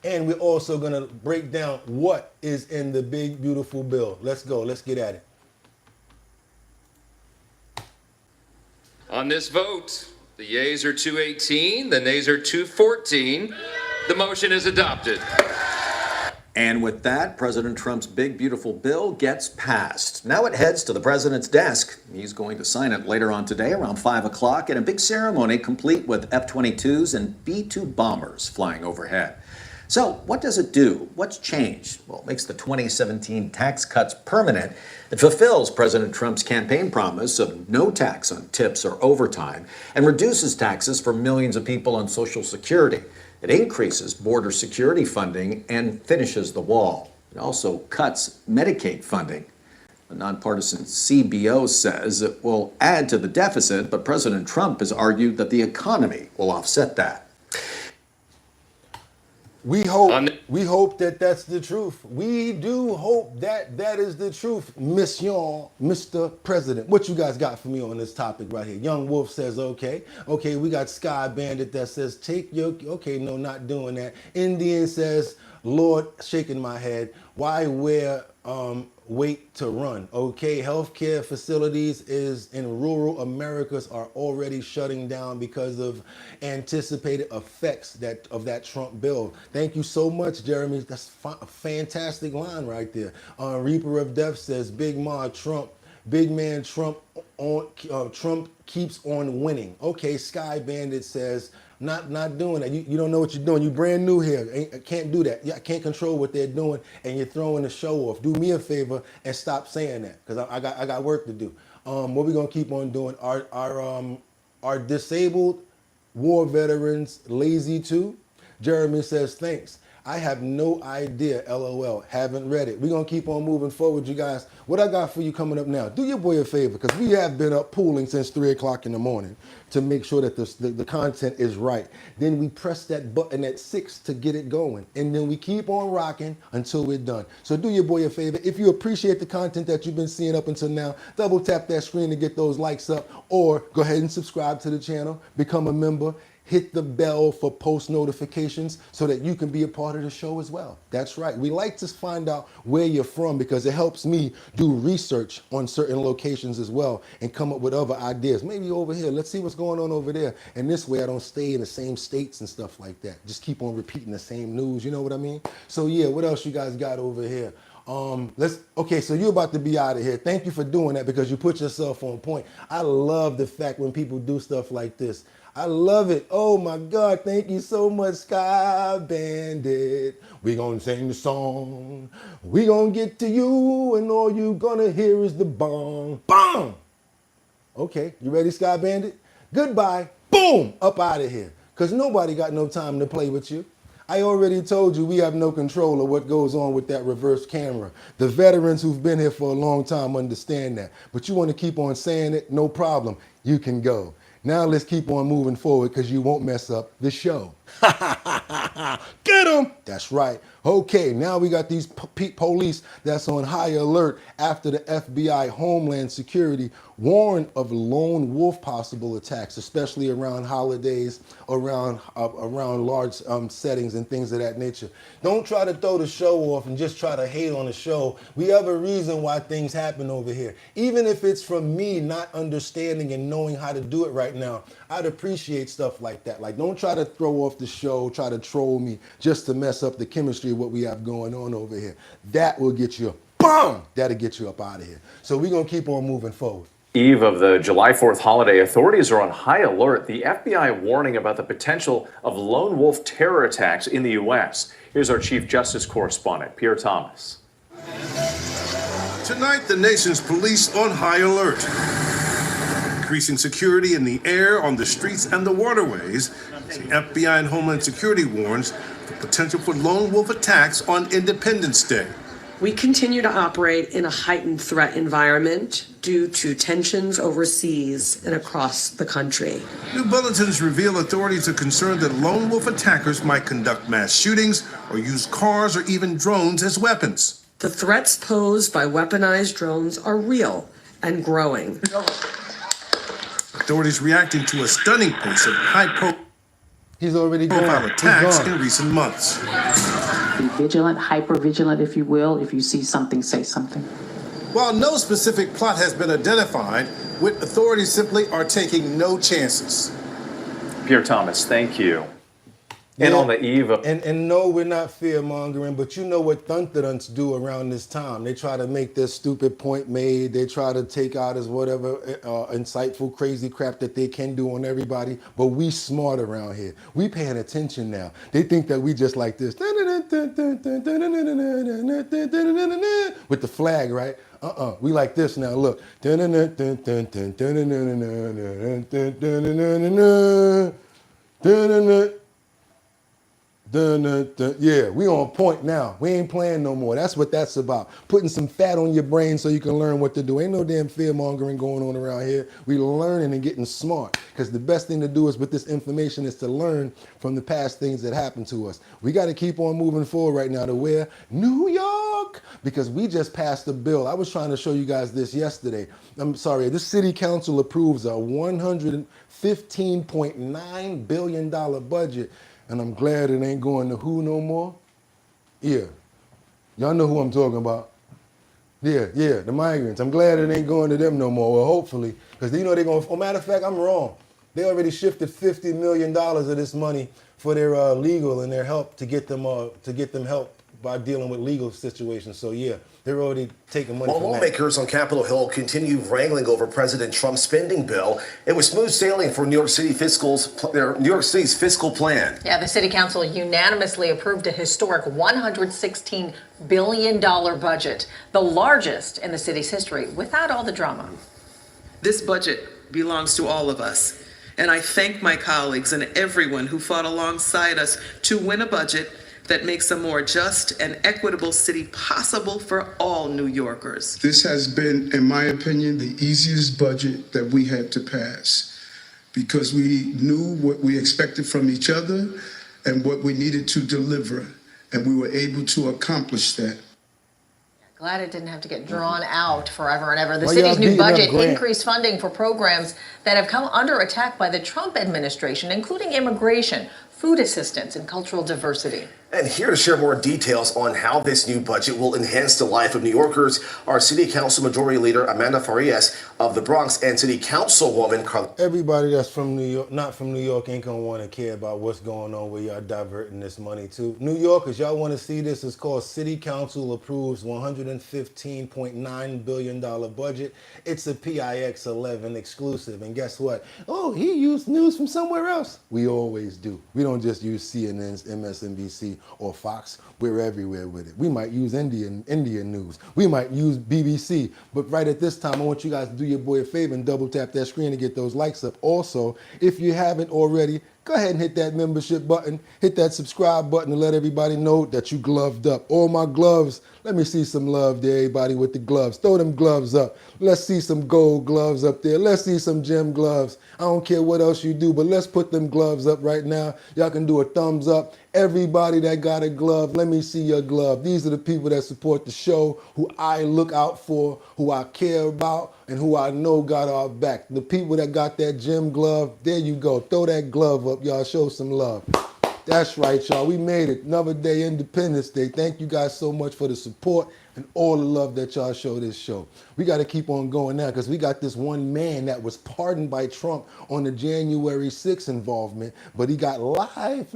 And we're also going to break down what is in the big, beautiful bill. Let's go. Let's get at it. On this vote, the yeas are 218, the nays are 214. The motion is adopted. And with that, President Trump's big, beautiful bill gets passed. Now it heads to the president's desk. He's going to sign it later on today around 5 o'clock in a big ceremony complete with F-22s and B-2 bombers flying overhead. So what does it do? What's changed? Well, it makes the 2017 tax cuts permanent. It fulfills President Trump's campaign promise of no tax on tips or overtime and reduces taxes for millions of people on Social Security. It increases border security funding and finishes the wall. It also cuts Medicaid funding. The nonpartisan CBO says it will add to the deficit, but President Trump has argued that the economy will offset that. We hope that that's the truth. We do hope that that is the truth, Mr. President. What you guys got for me on this topic right here? Young Wolf says, okay. Okay, we got Sky Bandit that says, take your, okay, no, not doing that. Indian says, Lord, shaking my head. Why wear wait to run? Okay, healthcare facilities in rural Americas are already shutting down because of anticipated effects of that Trump bill. Thank you so much, Jeremy. That's a fantastic line right there. Reaper of Death says, Big Man Trump keeps on winning. Okay, Sky Bandit says, not doing that. You don't know what you're doing. You brand new here. I can't do that. I can't control what they're doing, and you're throwing the show off. Do me a favor and stop saying that, because I got work to do. What we gonna keep on doing? Are disabled war veterans lazy too? Jeremy says, thanks. I have no idea, LOL. Haven't read it. We're going to keep on moving forward, you guys. What I got for you coming up now, do your boy a favor, because we have been up pooling since 3 o'clock in the morning to make sure that the content is right. Then we press that button at 6 to get it going. And then we keep on rocking until we're done. So do your boy a favor. If you appreciate the content that you've been seeing up until now, double tap that screen to get those likes up, or go ahead and subscribe to the channel, become a member. Hit the bell for post notifications so that you can be a part of the show as well. That's right. We like to find out where you're from because it helps me do research on certain locations as well and come up with other ideas. Maybe over here, let's see what's going on over there. And this way I don't stay in the same states and stuff like that. Just keep on repeating the same news. You know what I mean? So yeah, what else you guys got over here? Okay, so you're about to be out of here. Thank you for doing that because you put yourself on point. I love the fact when people do stuff like this. I love it. Oh my God, thank you so much, Sky Bandit. We gonna sing the song. We gonna get to you and all you gonna hear is the bong. Bong! Okay, you ready, Sky Bandit? Goodbye. Boom! Up out of here. Because nobody got no time to play with you. I already told you we have no control of what goes on with that reverse camera. The veterans who've been here for a long time understand that. But you want to keep on saying it? No problem. You can go. Now let's keep on moving forward because you won't mess up the show. Get them! That's right. Okay, now we got these police that's on high alert after the FBI Homeland Security warned of lone wolf possible attacks, especially around holidays, around large settings and things of that nature. Don't try to throw the show off and just try to hate on the show. We have a reason why things happen over here. Even if it's from me not understanding and knowing how to do it right now, I'd appreciate stuff like that. Like, don't try to throw off the show, try to troll me just to mess up the chemistry of what we have going on over here. That will get you, boom! That'll get you up out of here. So we're going to keep on moving forward. Eve of the July 4th holiday, authorities are on high alert. The FBI warning about the potential of lone wolf terror attacks in the U.S. Here's our Chief Justice correspondent, Pierre Thomas. Tonight, the nation's police on high alert. Increasing security in the air, on the streets, and the waterways. The FBI and Homeland Security warns the potential for lone wolf attacks on Independence Day. We continue to operate in a heightened threat environment due to tensions overseas and across the country. New bulletins reveal authorities are concerned that lone wolf attackers might conduct mass shootings or use cars or even drones as weapons. The threats posed by weaponized drones are real and growing. Authorities reacting to a stunning pace of high-profile attacks in recent months. Be vigilant, hyper-vigilant, if you will. If you see something, say something. While no specific plot has been identified, authorities simply are taking no chances. Pierre Thomas, thank you. And on the eve of... And no, we're not fear-mongering, but you know what Thuntherdunts do around this time. They try to make their stupid point made. They try to take out as whatever insightful, crazy crap that they can do on everybody. But we smart around here. We paying attention now. They think that we just like this. With the flag, right? We like this now, look. Dun, dun, dun. Yeah, we on point now. We ain't playing no more. That's what that's about. Putting some fat on your brain so you can learn what to do. Ain't no damn fear mongering going on around here. We learning and getting smart. Because the best thing to do is with this information is to learn from the past things that happened to us. We got to keep on moving forward right now to where? New York! Because we just passed a bill. I was trying to show you guys this yesterday. I'm sorry, this city council approves a $115.9 billion budget. And I'm glad it ain't going to who no more? Yeah. Y'all know who I'm talking about. Yeah, the migrants. I'm glad it ain't going to them no more. Well, hopefully. Because you know they're going to, matter of fact, I'm wrong. They already shifted $50 million of this money for their legal and their help to get them help by dealing with legal situations. So yeah, they're already taking money from that. While lawmakers on Capitol Hill continue wrangling over President Trump's spending bill, it was smooth sailing for New York City's fiscal plan. Yeah, the city council unanimously approved a historic $116 billion budget, the largest in the city's history, without all the drama. This budget belongs to all of us. And I thank my colleagues and everyone who fought alongside us to win a budget that makes a more just and equitable city possible for all New Yorkers. This has been, in my opinion, the easiest budget that we had to pass because we knew what we expected from each other and what we needed to deliver, and we were able to accomplish that. Glad it didn't have to get drawn out forever and ever. The city's new budget increased funding for programs that have come under attack by the Trump administration, including immigration, food assistance, and cultural diversity. And here to share more details on how this new budget will enhance the life of New Yorkers, our City Council Majority Leader Amanda Farias of the Bronx and City Councilwoman Carla. Everybody that's from New York, not from New York, ain't gonna want to care about what's going on where y'all diverting this money to. New Yorkers, y'all want to see this? It's called City Council Approves $115.9 billion budget. It's a PIX 11 exclusive. And guess what? Oh, he used news from somewhere else. We always do. We don't just use CNN's, MSNBC, or Fox. We're everywhere with it. We might use Indian news. We might use BBC. But right at this time, I want you guys to do your boy a favor and double tap that screen to get those likes up. Also, if you haven't already, go ahead and hit that membership button, hit that subscribe button to let everybody know that you gloved up. All my gloves, let me see some love there, everybody with the gloves. Throw them gloves up. Let's see some gold gloves up there. Let's see some gem gloves. I don't care what else you do, but let's put them gloves up right now. Y'all can do a thumbs up. Everybody that got a glove, let me see your glove. These are the people that support the show, who I look out for, who I care about, and who I know got our back. The people that got that gem glove, there you go. Throw that glove up, y'all. Show some love. That's right, y'all. We made it. Another day, Independence Day. Thank you guys so much for the support and all the love that y'all show this show. We got to keep on going now because we got this one man that was pardoned by Trump on the January 6th involvement, but he got life.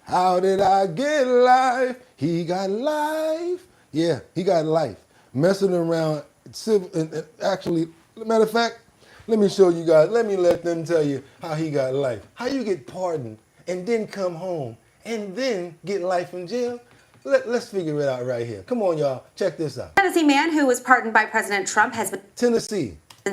How did I get life? He got life. Yeah, he got life. Messing around, actually, matter of fact, let me show you guys, let them tell you how he got life. How you get pardoned and then come home and then get life in jail? Let's figure it out right here. Come on, y'all, check this out. Tennessee man who was pardoned by President Trump has been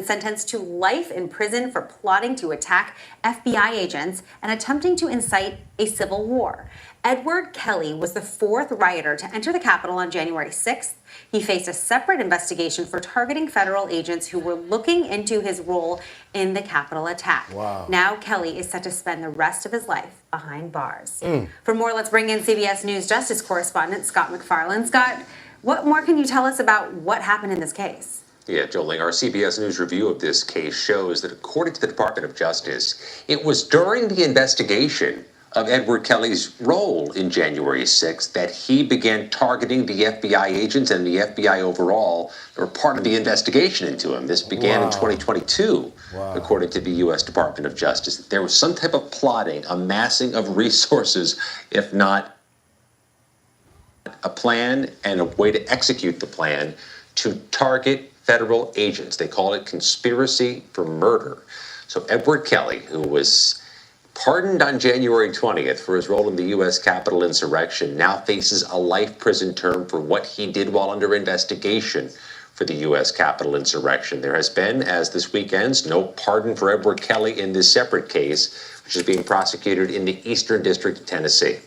sentenced to life in prison for plotting to attack FBI agents and attempting to incite a civil war. Edward Kelly was the fourth rioter to enter the Capitol on January 6th. He faced a separate investigation for targeting federal agents who were looking into his role in the Capitol attack. Wow. Now Kelly is set to spend the rest of his life behind bars. For more, let's bring in CBS News Justice correspondent Scott MacFarlane. Scott, what more can you tell us about what happened in this case? Yeah, Jolie, our CBS News review of this case shows that according to the Department of Justice, it was during the investigation of Edward Kelly's role in January 6th that he began targeting the FBI agents and the FBI overall, or part of the investigation into him. This began in 2022, according to the U.S. Department of Justice. There was some type of plotting, amassing of resources, if not a plan and a way to execute the plan to target federal agents. They call it conspiracy for murder. So Edward Kelly, who was pardoned on January 20th for his role in the U.S. Capitol insurrection, now faces a life prison term for what he did while under investigation for the U.S. Capitol insurrection. There has been, as this week ends, no pardon for Edward Kelly in this separate case, which is being prosecuted in the Eastern District of Tennessee.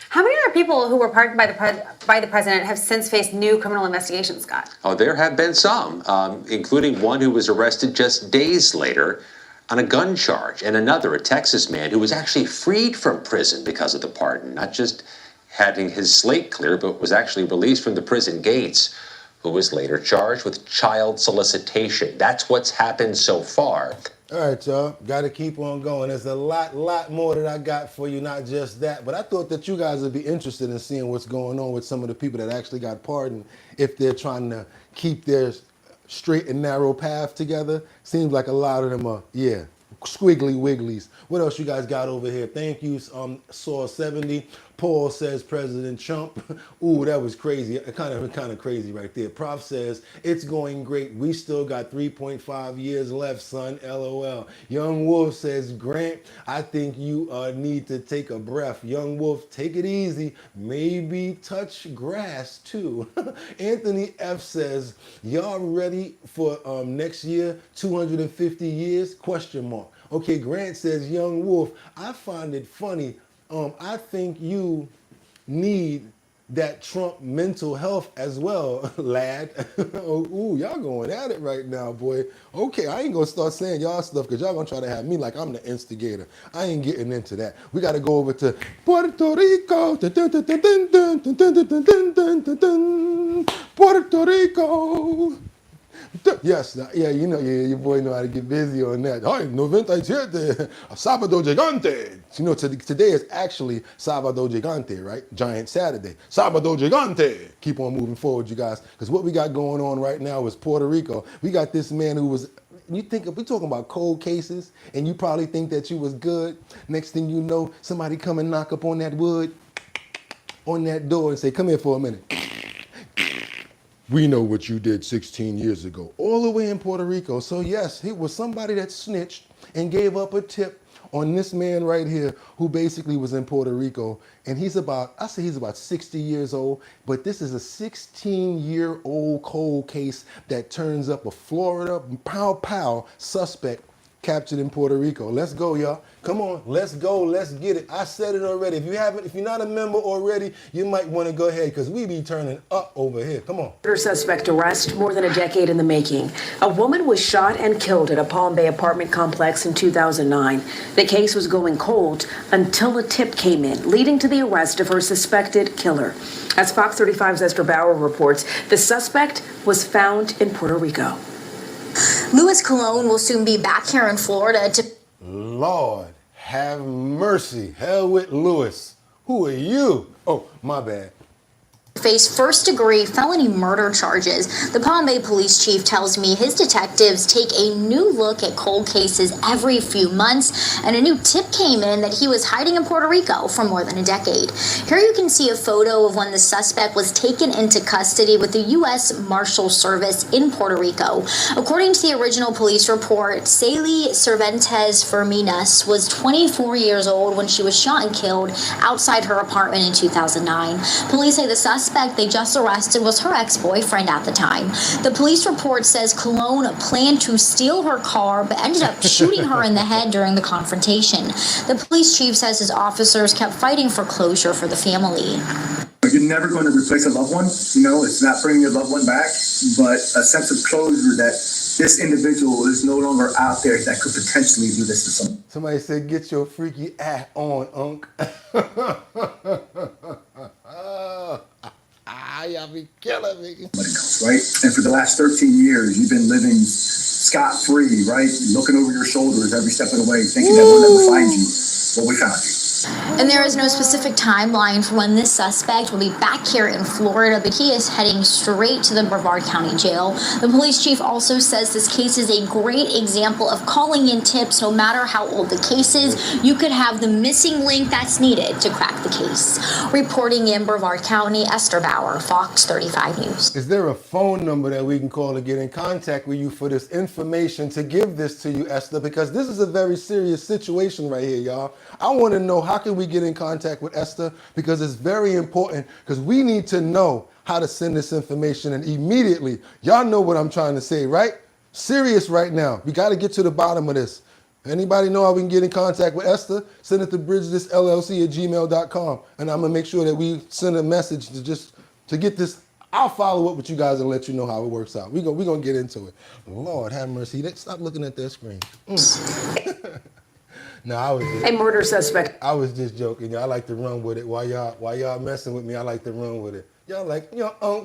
How many other people who were pardoned by the president have since faced new criminal investigations, Scott? Oh, there have been some, including one who was arrested just days later on a gun charge, and another, a Texas man, who was actually freed from prison because of the pardon, not just having his slate clear, but was actually released from the prison gates, who was later charged with child solicitation. That's what's happened so far. All right, y'all. Got to keep on going. There's a lot more that I got for you, not just that. But I thought that you guys would be interested in seeing what's going on with some of the people that actually got pardoned if they're trying to keep their straight and narrow path together. Seems like a lot of them are, squiggly wigglies. What else you guys got over here? Thank you, Saw 70. Paul says President Trump. Ooh, that was crazy. Kind of crazy right there. Prof says it's going great. We still got 3.5 years left, son. LOL. Young Wolf says, Grant, I think you need to take a breath. Young Wolf, take it easy. Maybe touch grass too. Anthony F says, y'all ready for next year? 250 years? Question mark. Okay, Grant says, Young Wolf, I find it funny. I think you need that Trump mental health as well, lad. Ooh, y'all going at it right now, boy. Okay, I ain't gonna start saying y'all stuff because y'all gonna try to have me like I'm the instigator. I ain't getting into that. We gotta go over to Puerto Rico. Puerto Rico. Yes, yeah, you know, your boy know how to get busy on that. Ay, 97, Sábado Gigante. You know, today is actually Sábado Gigante, right? Giant Saturday. Sábado Gigante. Keep on moving forward, you guys, because what we got going on right now is Puerto Rico. We got this man who was, you think, we're talking about cold cases, and you probably think that you was good. Next thing you know, somebody come and knock up on that wood, on that door and say, come here for a minute. We know what you did 16 years ago, all the way in Puerto Rico. So yes, he was somebody that snitched and gave up a tip on this man right here who basically was in Puerto Rico. And he's about 60 years old, but this is a 16-year-old cold case that turns up a Florida pow suspect captured in Puerto Rico. Let's go, y'all. Come on, let's go, let's get it. I said it already. If you're not a member already, you might want to go ahead because we be turning up over here. Come on. Murder suspect arrest more than a decade in the making. A woman was shot and killed at a Palm Bay apartment complex in 2009. The case was going cold until a tip came in, leading to the arrest of her suspected killer. As Fox 35's Esther Bauer reports, the suspect was found in Puerto Rico. Luis Colon will soon be back here in Florida to... Lord, have mercy. Hell with Lewis. Who are you? Oh, my bad. Face first-degree felony murder charges. The Palm Bay police chief tells me his detectives take a new look at cold cases every few months, and a new tip came in that he was hiding in Puerto Rico for more than a decade. Here you can see a photo of when the suspect was taken into custody with the U.S. Marshal Service in Puerto Rico. According to the original police report, Celie Cervantes Ferminas was 24 years old when she was shot and killed outside her apartment in 2009. Police say the suspect they just arrested was her ex-boyfriend at the time. The police report says Colon planned to steal her car but ended up shooting her in the head during the confrontation. The police chief says his officers kept fighting for closure for the family. You're never going to replace a loved one. You know, it's not bringing your loved one back, but a sense of closure that this individual is no longer out there that could potentially do this to someone. Somebody said, get your freaky ass on, Unc. Y'all be killing me. Right? And for the last 13 years, you've been living scot-free, right? Looking over your shoulders every step of the way, thinking that we'll never find you. Well, we found you. And there is no specific timeline for when this suspect will be back here in Florida, but he is heading straight to the Brevard County Jail. The police chief also says this case is a great example of calling in tips. No matter how old the case is, you could have the missing link that's needed to crack the case. Reporting in Brevard County, Esther Bauer, Fox 35 News. Is there a phone number that we can call to get in contact with you for this information, to give this to you, Esther? Because this is a very serious situation right here, y'all. I want to know how how can we get in contact with Esther? Because it's very important, because we need to know how to send this information, and immediately, y'all know what I'm trying to say, right? Serious right now. We got to get to the bottom of this. Anybody know how we can get in contact with Esther? Send it to bridgethisllc@gmail.com, and I'm gonna make sure that we send a message to get this. I'll follow up with you guys and let you know how it works out. We're gonna get into it. Lord have mercy. Stop looking at that screen. No, I was just, A murder suspect. I was just joking. I like to run with it. While y'all messing with me, I like to run with it. Y'all like,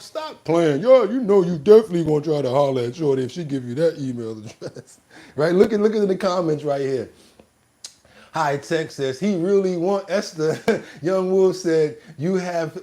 stop playing. Yo, you know you definitely gonna try to holler at Shorty if she give you that email address. Right? Look at the comments right here. High Tech says, he really want Esther. Young Wolf said, you have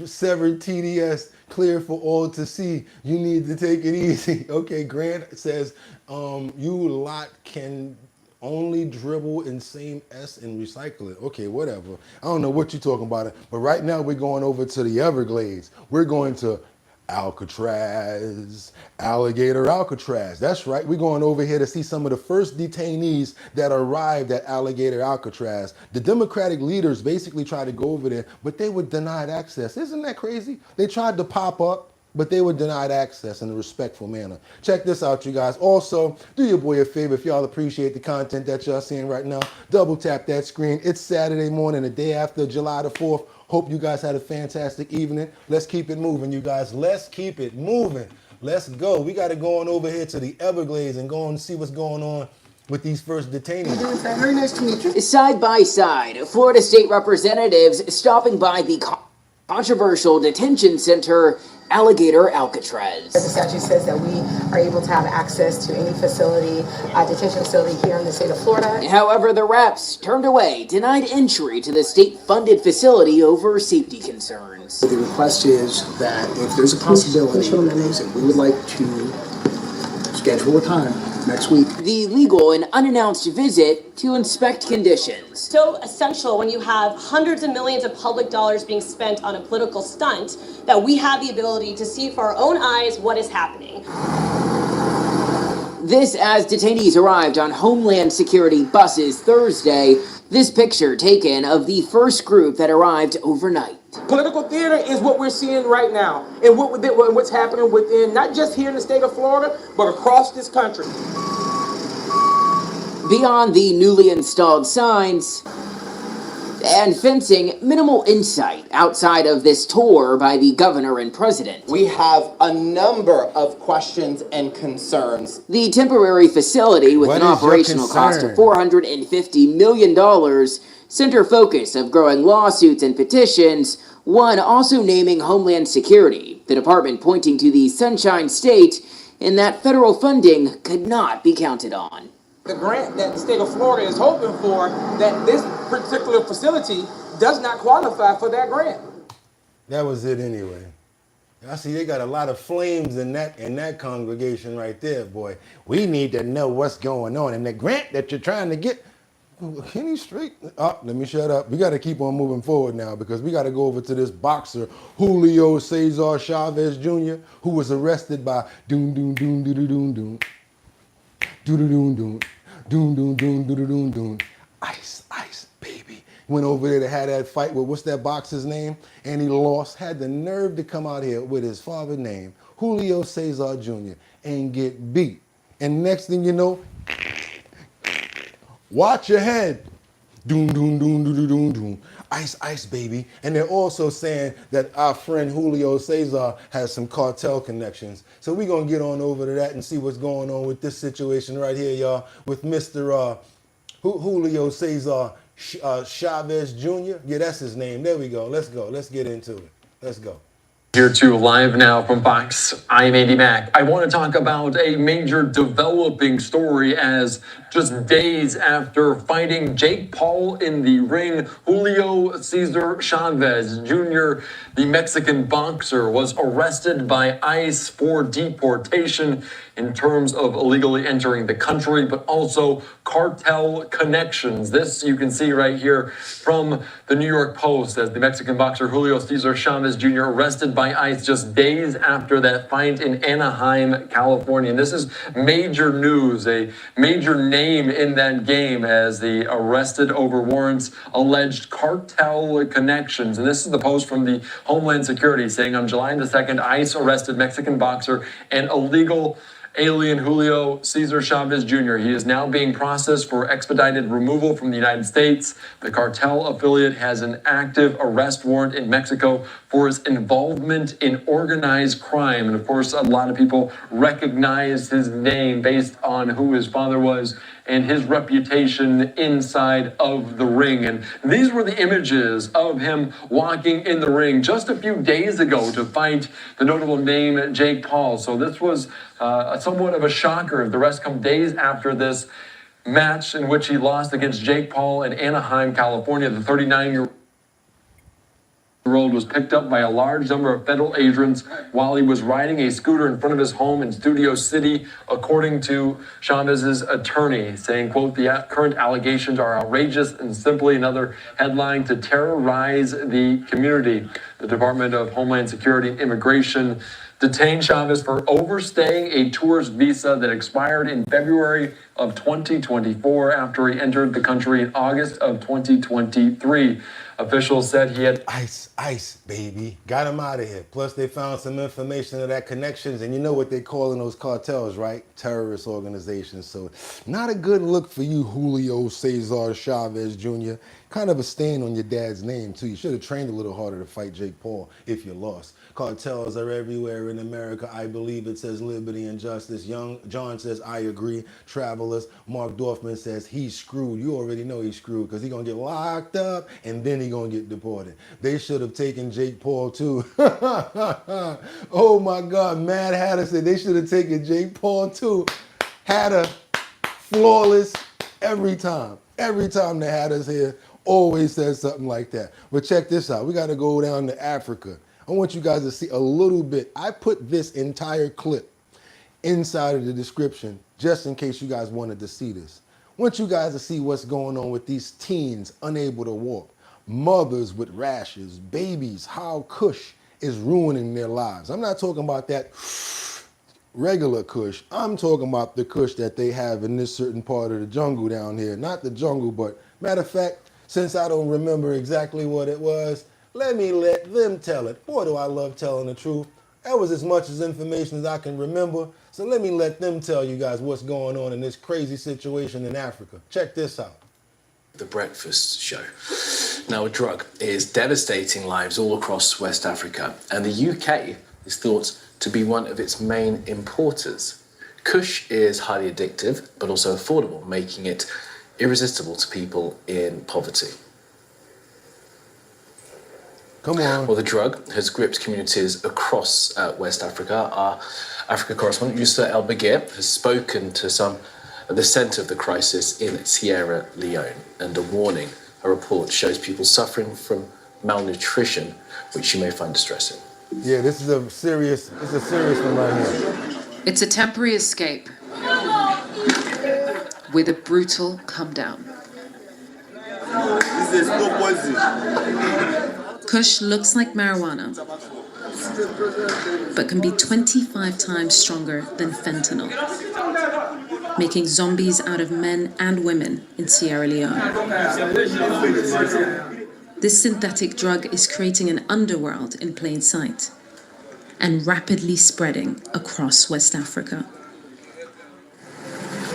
severed TDS clear for all to see. You need to take it easy. Okay, Grant says, you lot can only dribble in same S and recycle it. Okay, whatever. I don't know what you're talking about, but right now we're going over to the Everglades. We're going to Alcatraz, Alligator Alcatraz. That's right. We're going over here to see some of the first detainees that arrived at Alligator Alcatraz. The Democratic leaders basically tried to go over there, but they were denied access. Isn't that crazy? They tried to pop up, but they were denied access in a respectful manner. Check this out, you guys. Also, do your boy a favor if y'all appreciate the content that y'all seeing right now. Double tap that screen. It's Saturday morning, the day after July the 4th. Hope you guys had a fantastic evening. Let's keep it moving, you guys. Let's keep it moving. Let's go. We got to go on over here to the Everglades and go and see what's going on with these first detainees. Very nice to meet you. Side by side, Florida state representatives stopping by the controversial detention center, Alligator Alcatraz. The statute says that we are able to have access to any facility, detention facility here in the state of Florida. However, the reps turned away, denied entry to the state-funded facility over safety concerns. The request is that if there's a possibility, we would like to schedule a time next week. The legal and unannounced visit to inspect conditions. So essential when you have hundreds of millions of public dollars being spent on a political stunt that we have the ability to see for our own eyes what is happening. This as detainees arrived on Homeland Security buses Thursday. This picture taken of the first group that arrived overnight. Political theater is what we're seeing right now, and what's happening within, not just here in the state of Florida, but across this country. Beyond the newly installed signs and fencing, minimal insight outside of this tour by the governor and president. We have a number of questions and concerns. The temporary facility, with an operational cost of $450 million, center focus of growing lawsuits and petitions, one also naming Homeland Security, the department pointing to the Sunshine State in that federal funding could not be counted on. The grant that the state of Florida is hoping for, that this particular facility does not qualify for that grant. That was it anyway. I see they got a lot of flames in that congregation right there, boy. We need to know what's going on. And the grant that you're trying to get, can you straight? Oh, let me shut up. We got to keep on moving forward now because we got to go over to this boxer, Julio Cesar Chavez Jr., who was arrested by doom doom doom doo doo doom doom. Doom doom doom doom doom doom doom doom doom. Ice, baby. Went over there to have that fight with what's that boxer's name, and he lost. Had the nerve to come out here with his father's name, Julio Cesar Jr., and get beat. And next thing you know, watch your head. Doom doom doom doom doom doom. Ice, baby. And they're also saying that our friend Julio Cesar has some cartel connections. So we're going to get on over to that and see what's going on with this situation right here, y'all, with Mr. Julio Cesar Chavez Jr. Yeah, that's his name. There we go. Let's go. Let's get into it. Let's go. Here to live now from Fox, I'm Andy Mack. I want to talk about a major developing story as just days after fighting Jake Paul in the ring, Julio Cesar Chavez Jr., the Mexican boxer, was arrested by ICE for deportation. in terms of illegally entering the country, but also cartel connections. This you can see right here from the New York Post as the Mexican boxer Julio Cesar Chavez Jr. arrested by ICE just days after that fight in Anaheim, California. And this is major news, a major name in that game as the arrested over warrants alleged cartel connections. And this is the post from the Homeland Security saying on July the 2nd, ICE arrested Mexican boxer and illegal alien Julio Cesar Chavez Jr. He is now being processed for expedited removal from the United States. The cartel affiliate has an active arrest warrant in Mexico for his involvement in organized crime. And of course, a lot of people recognize his name based on who his father was and his reputation inside of the ring. And these were the images of him walking in the ring just a few days ago to fight the notable name Jake Paul. So this was somewhat of a shocker. The rest come days after this match in which he lost against Jake Paul in Anaheim, California. The 39-year-old was picked up by a large number of federal agents while he was riding a scooter in front of his home in Studio City, according to Chavez's attorney, saying, quote, the current allegations are outrageous and simply another headline to terrorize the community. The Department of Homeland Security and Immigration detained Chavez for overstaying a tourist visa that expired in February of 2024 after he entered the country in August of 2023. Officials said he had ICE, baby. Got him out of here. Plus, they found some information of that connections, and you know what they call in those cartels, right? Terrorist organizations. So, not a good look for you, Julio Cesar Chavez Jr. Kind of a stain on your dad's name, too. You should have trained a little harder to fight Jake Paul if you lost. Cartels are everywhere in America. I believe it says liberty and justice. John says, I agree. Travelers. Mark Dorfman says he's screwed. You already know he's screwed because he's going to get locked up and then he's going to get deported. They should have taken Jake Paul too. Oh my God. Mad Hatter said they should have taken Jake Paul too. Hatter, flawless every time. Every time the Hatter's here, always says something like that. But check this out. We got to go down to Africa. I want you guys to see a little bit. I put this entire clip inside of the description just in case you guys wanted to see this. I want you guys to see what's going on with these teens unable to walk, mothers with rashes, babies, how KUSH is ruining their lives. I'm not talking about that regular KUSH. I'm talking about the KUSH that they have in this certain part of the jungle down here. Not the jungle, but matter of fact, since I don't remember exactly what it was, let them tell it. Boy, do I love telling the truth. That was as much as information as I can remember. So let me let them tell you guys what's going on in this crazy situation in Africa. Check this out. The breakfast show. Now, a drug is devastating lives all across West Africa, and the UK is thought to be one of its main importers. KUSH is highly addictive, but also affordable, making it irresistible to people in poverty. Come on. Well, the drug has gripped communities across West Africa. Our Africa correspondent, Yusa El Bagir, has spoken to some at the centre of the crisis in Sierra Leone. And a warning, a report shows people suffering from malnutrition, which you may find distressing. Yeah, this is a serious one right here. It's a temporary escape with a brutal come down. KUSH looks like marijuana, but can be 25 times stronger than fentanyl, making zombies out of men and women in Sierra Leone. This synthetic drug is creating an underworld in plain sight and rapidly spreading across West Africa.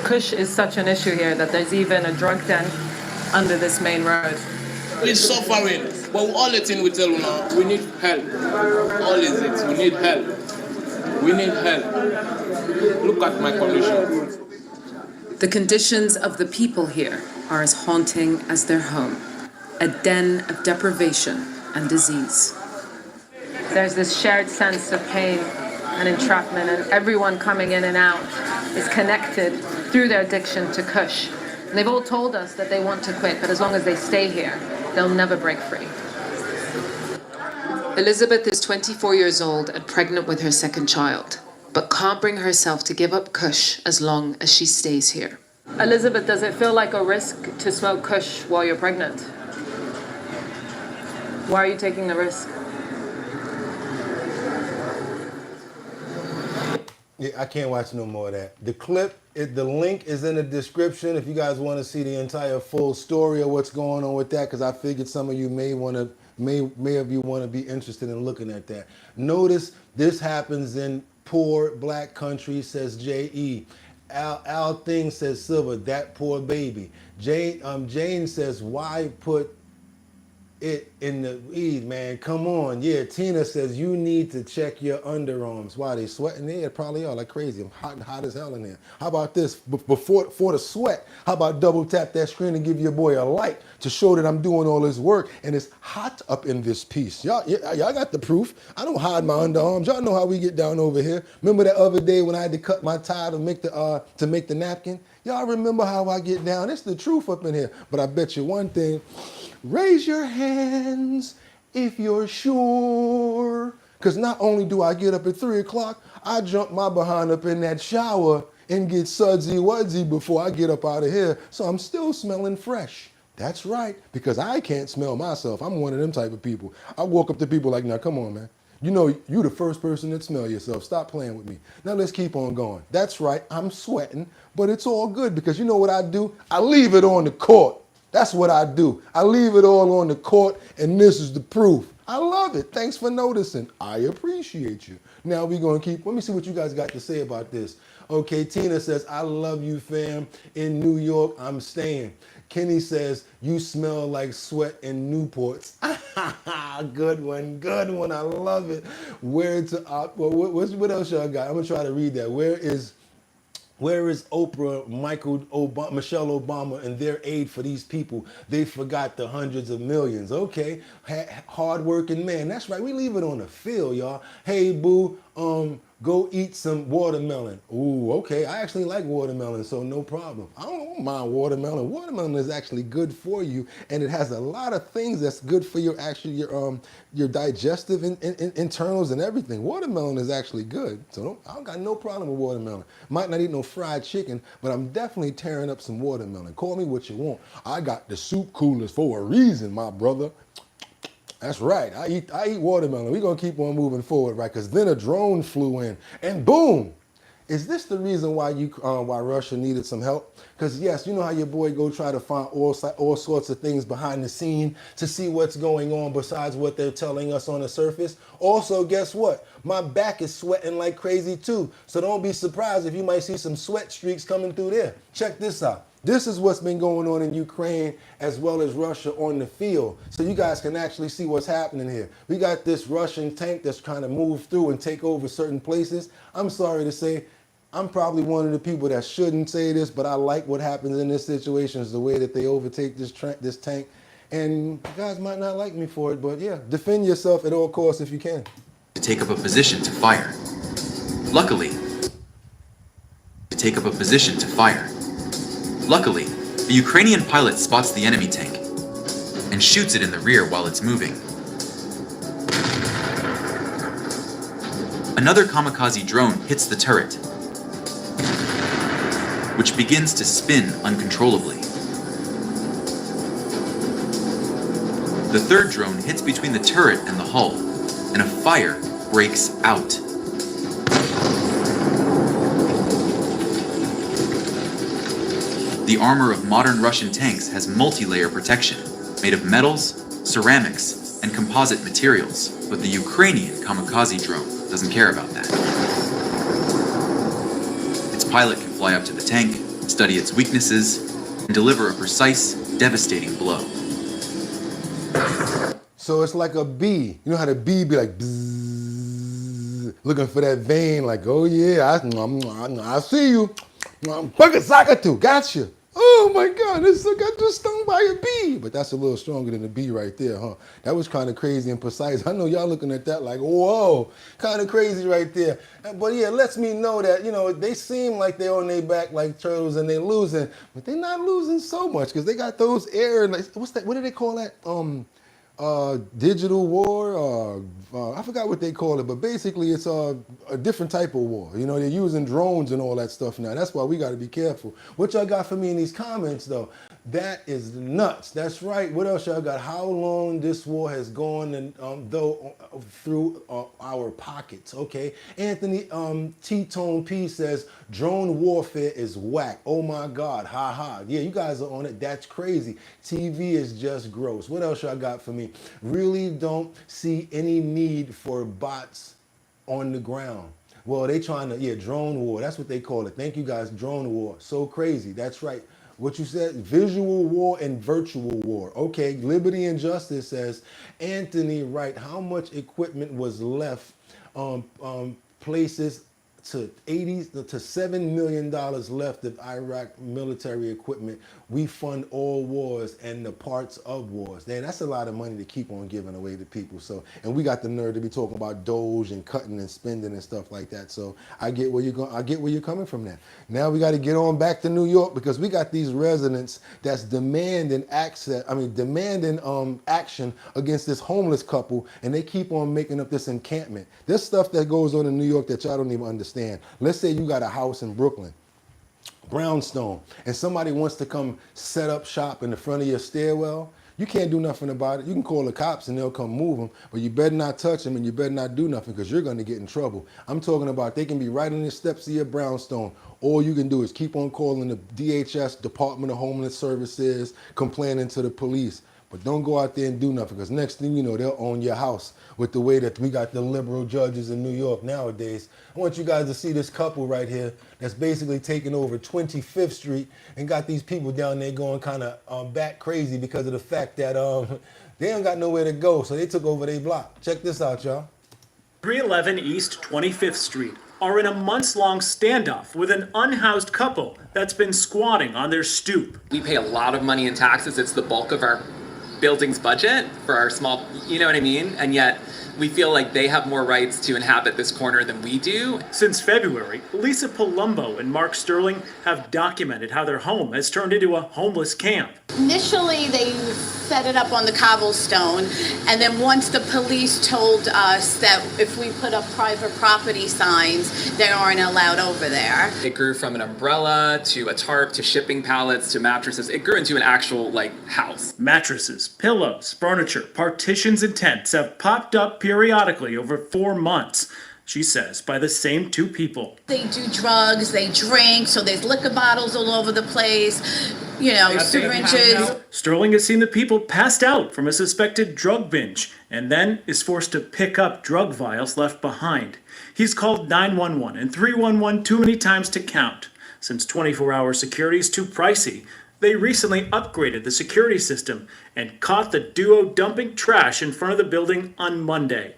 KUSH is such an issue here that there's even a drug den under this main road. We're suffering, but all the thing we tell you now, we need help. All is it, we need help. We need help. Look at my condition. The conditions of the people here are as haunting as their home, a den of deprivation and disease. There's this shared sense of pain and entrapment, and everyone coming in and out is connected through their addiction to KUSH. And they've all told us that they want to quit, but as long as they stay here, they'll never break free. Elizabeth is 24 years old and pregnant with her second child. but can't bring herself to give up KUSH as long as she stays here. Elizabeth, does it feel like a risk to smoke KUSH while you're pregnant? Why are you taking the risk? Yeah, I can't watch no more of that. The clip, the link is in the description if you guys want to see the entire full story of what's going on with that, because I figured some of you may of you want to be interested in looking at that. Notice this happens in poor black country, says J.E. Al Thing says Silver, that poor baby. Jane says, why put it in the weed, man? Come on. Yeah, Tina says you need to check your underarms. Why, they sweating there? It probably are like crazy. I'm hot as hell in there. How about this? Before the sweat, how about double tap that screen and give your boy a light to show that I'm doing all this work and it's hot up in this piece. Y'all got the proof. I don't hide my underarms. Y'all know how we get down over here. Remember that other day when I had to cut my tie to make the napkin? Y'all remember how I get down? It's the truth up in here. But I bet you one thing. Raise your hands if you're sure. Because not only do I get up at 3 o'clock, I jump my behind up in that shower and get sudsy-wudsy before I get up out of here. So I'm still smelling fresh. That's right, because I can't smell myself. I'm one of them type of people. I walk up to people like, now come on, man. You know, you the first person that smell yourself. Stop playing with me. Now let's keep on going. That's right, I'm sweating, but it's all good because you know what I do? I leave it on the court. That's what I do. I leave it all on the court, and this is the proof. I love it. Thanks for noticing. I appreciate you. Now we're going to let me see what you guys got to say about this. Okay, Tina says, I love you, fam. In New York, I'm staying. Kenny says, you smell like sweat in Newports. Good one, good one. I love it. What else y'all got? I'm going to try to read that. Where is Oprah, Michelle Obama, and their aid for these people? They forgot the hundreds of millions. Okay, hard-working man. That's right. We leave it on the field, y'all. Hey, boo, go eat some watermelon. Ooh, okay. I actually like watermelon, so no problem. I don't mind watermelon. Watermelon is actually good for you, and it has a lot of things that's good for your digestive internals and everything. Watermelon is actually good, so I don't got no problem with watermelon. Might not eat no fried chicken, but I'm definitely tearing up some watermelon. Call me what you want. I got the soup coolers for a reason, my brother. That's right. I eat watermelon. We're going to keep on moving forward, right? Because then a drone flew in, and boom. Is this the reason why why Russia needed some help? Because yes, you know how your boy go try to find all sorts of things behind the scene to see what's going on besides what they're telling us on the surface. Also, guess what? My back is sweating like crazy too. So don't be surprised if you might see some sweat streaks coming through there. Check this out. This is what's been going on in Ukraine as well as Russia on the field. So you guys can actually see what's happening here. We got this Russian tank that's trying to move through and take over certain places. I'm sorry to say, I'm probably one of the people that shouldn't say this, but I like what happens in this situation is the way that they overtake this tank. And you guys might not like me for it, but yeah, defend yourself at all costs if you can. To take up a position to fire. Luckily, the Ukrainian pilot spots the enemy tank and shoots it in the rear while it's moving. Another kamikaze drone hits the turret, which begins to spin uncontrollably. The third drone hits between the turret and the hull, and a fire breaks out. The armor of modern Russian tanks has multi-layer protection, made of metals, ceramics, and composite materials, but the Ukrainian kamikaze drone doesn't care about that. Its pilot can fly up to the tank, study its weaknesses, and deliver a precise, devastating blow. So it's like a bee. You know how the bee be like, bzzz, looking for that vein, like, oh yeah, I see you. Gotcha. Oh my God, I got just stung by a bee. But that's a little stronger than a bee right there, huh? That was kind of crazy and precise. I know y'all looking at that like, whoa, kind of crazy right there. But yeah, it lets me know that, you know, they seem like they're on their back like turtles and they're losing, but they're not losing so much because they got those air, like, what do they call that? digital war. I forgot what they call it, but basically it's a different type of war. You know, they're using drones and all that stuff now. That's why we got to be careful. What y'all got for me in these comments, though? That is nuts. That's right. What else y'all got? How long this war has gone and through our pockets? Okay. Anthony T-Tone P says drone warfare is whack. Oh my God. Ha ha. Yeah, you guys are on it. That's crazy. TV is just gross. What else y'all got for me? Really don't see any need for bots on the ground. Well, they trying to, drone war. That's what they call it. Thank you guys. Drone war. So crazy. That's right. What you said, visual war and virtual war. Okay, Liberty and Justice says, Anthony Wright, how much equipment was left places to $7 million left of Iraq military equipment. We fund all wars and the parts of wars. Man, that's a lot of money to keep on giving away to people. So, and we got the nerve to be talking about Doge and cutting and spending and stuff like that. So I get where you're going. I get where you're coming from there. Now we got to get on back to New York because we got these residents that's demanding action against this homeless couple, and they keep on making up this encampment. There's stuff that goes on in New York that y'all don't even understand. Let's say you got a house in Brooklyn, brownstone, and somebody wants to come set up shop in the front of your stairwell. You can't do nothing about it. You can call the cops and they'll come move them, but you better not touch them and you better not do nothing because you're going to get in trouble. I'm talking about they can be right on the steps of your brownstone. All you can do is keep on calling the DHS, Department of Homeless Services, complaining to the police. But don't go out there and do nothing because next thing you know, they'll own your house with the way that we got the liberal judges in New York nowadays. I want you guys to see this couple right here that's basically taking over 25th Street and got these people down there going kind of bat crazy because of the fact that they ain't got nowhere to go. So they took over their block. Check this out, y'all. 311 East 25th Street are in a months-long standoff with an unhoused couple that's been squatting on their stoop. We pay a lot of money in taxes. It's the bulk of our building's budget for our small, you know what I mean? And yet we feel like they have more rights to inhabit this corner than we do. Since February, Lisa Palumbo and Mark Sterling have documented how their home has turned into a homeless camp. Initially, they set it up on the cobblestone, and then once the police told us that if we put up private property signs, they aren't allowed over there. It grew from an umbrella to a tarp to shipping pallets to mattresses. It grew into an actual, house. Mattresses, pillows, furniture, partitions, and tents have popped up periodically over 4 months. She says, by the same two people. They do drugs, they drink, so there's liquor bottles all over the place, syringes. Sterling has seen the people passed out from a suspected drug binge and then is forced to pick up drug vials left behind. He's called 911 and 311 too many times to count. Since 24-hour security is too pricey, they recently upgraded the security system and caught the duo dumping trash in front of the building on Monday.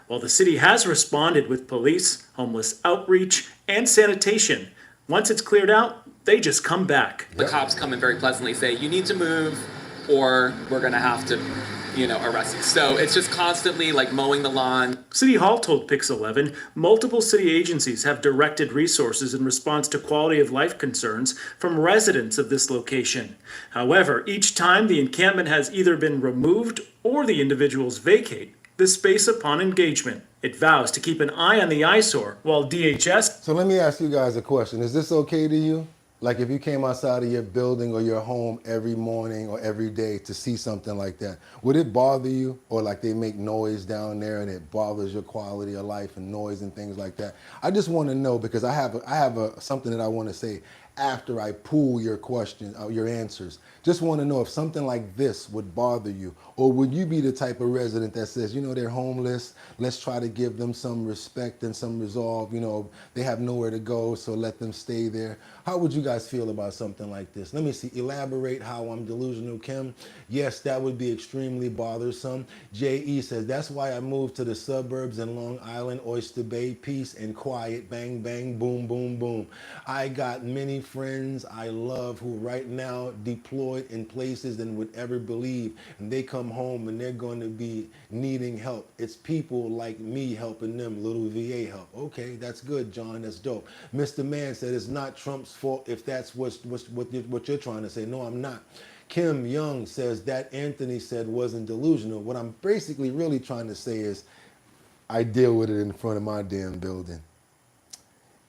While the city has responded with police, homeless outreach, and sanitation, once it's cleared out, they just come back. The cops come and very pleasantly say, you need to move or we're going to have to, arrest you. So it's just constantly mowing the lawn. City Hall told Pix 11 multiple city agencies have directed resources in response to quality of life concerns from residents of this location. However, each time the encampment has either been removed or the individuals vacate the space upon engagement. It vows to keep an eye on the eyesore while DHS... So let me ask you guys a question. Is this okay to you? Like if you came outside of your building or your home every morning or every day to see something like that, would it bother you? Or they make noise down there and it bothers your quality of life and noise and things like that? I just want to know because I have something that I want to say after I pool your questions, your answers. Just want to know if something like this would bother you, or would you be the type of resident that says, they're homeless, let's try to give them some respect and some resolve, they have nowhere to go, so let them stay there. How would you guys feel about something like this? Let me see, elaborate how I'm delusional, Kim. Yes, that would be extremely bothersome. J.E. says, that's why I moved to the suburbs in Long Island, Oyster Bay, peace and quiet, bang, bang, boom, boom, boom. I got many friends I love who right now deployed in places than would ever believe, and they come home and they're going to be needing help. It's people like me helping them, little VA help. Okay, that's good, John, that's dope. Mr. Man said it's not Trump's fault if that's what you're trying to say. No, I'm not. Kim Young says that Anthony said wasn't delusional. What I'm basically really trying to say is I deal with it in front of my damn building.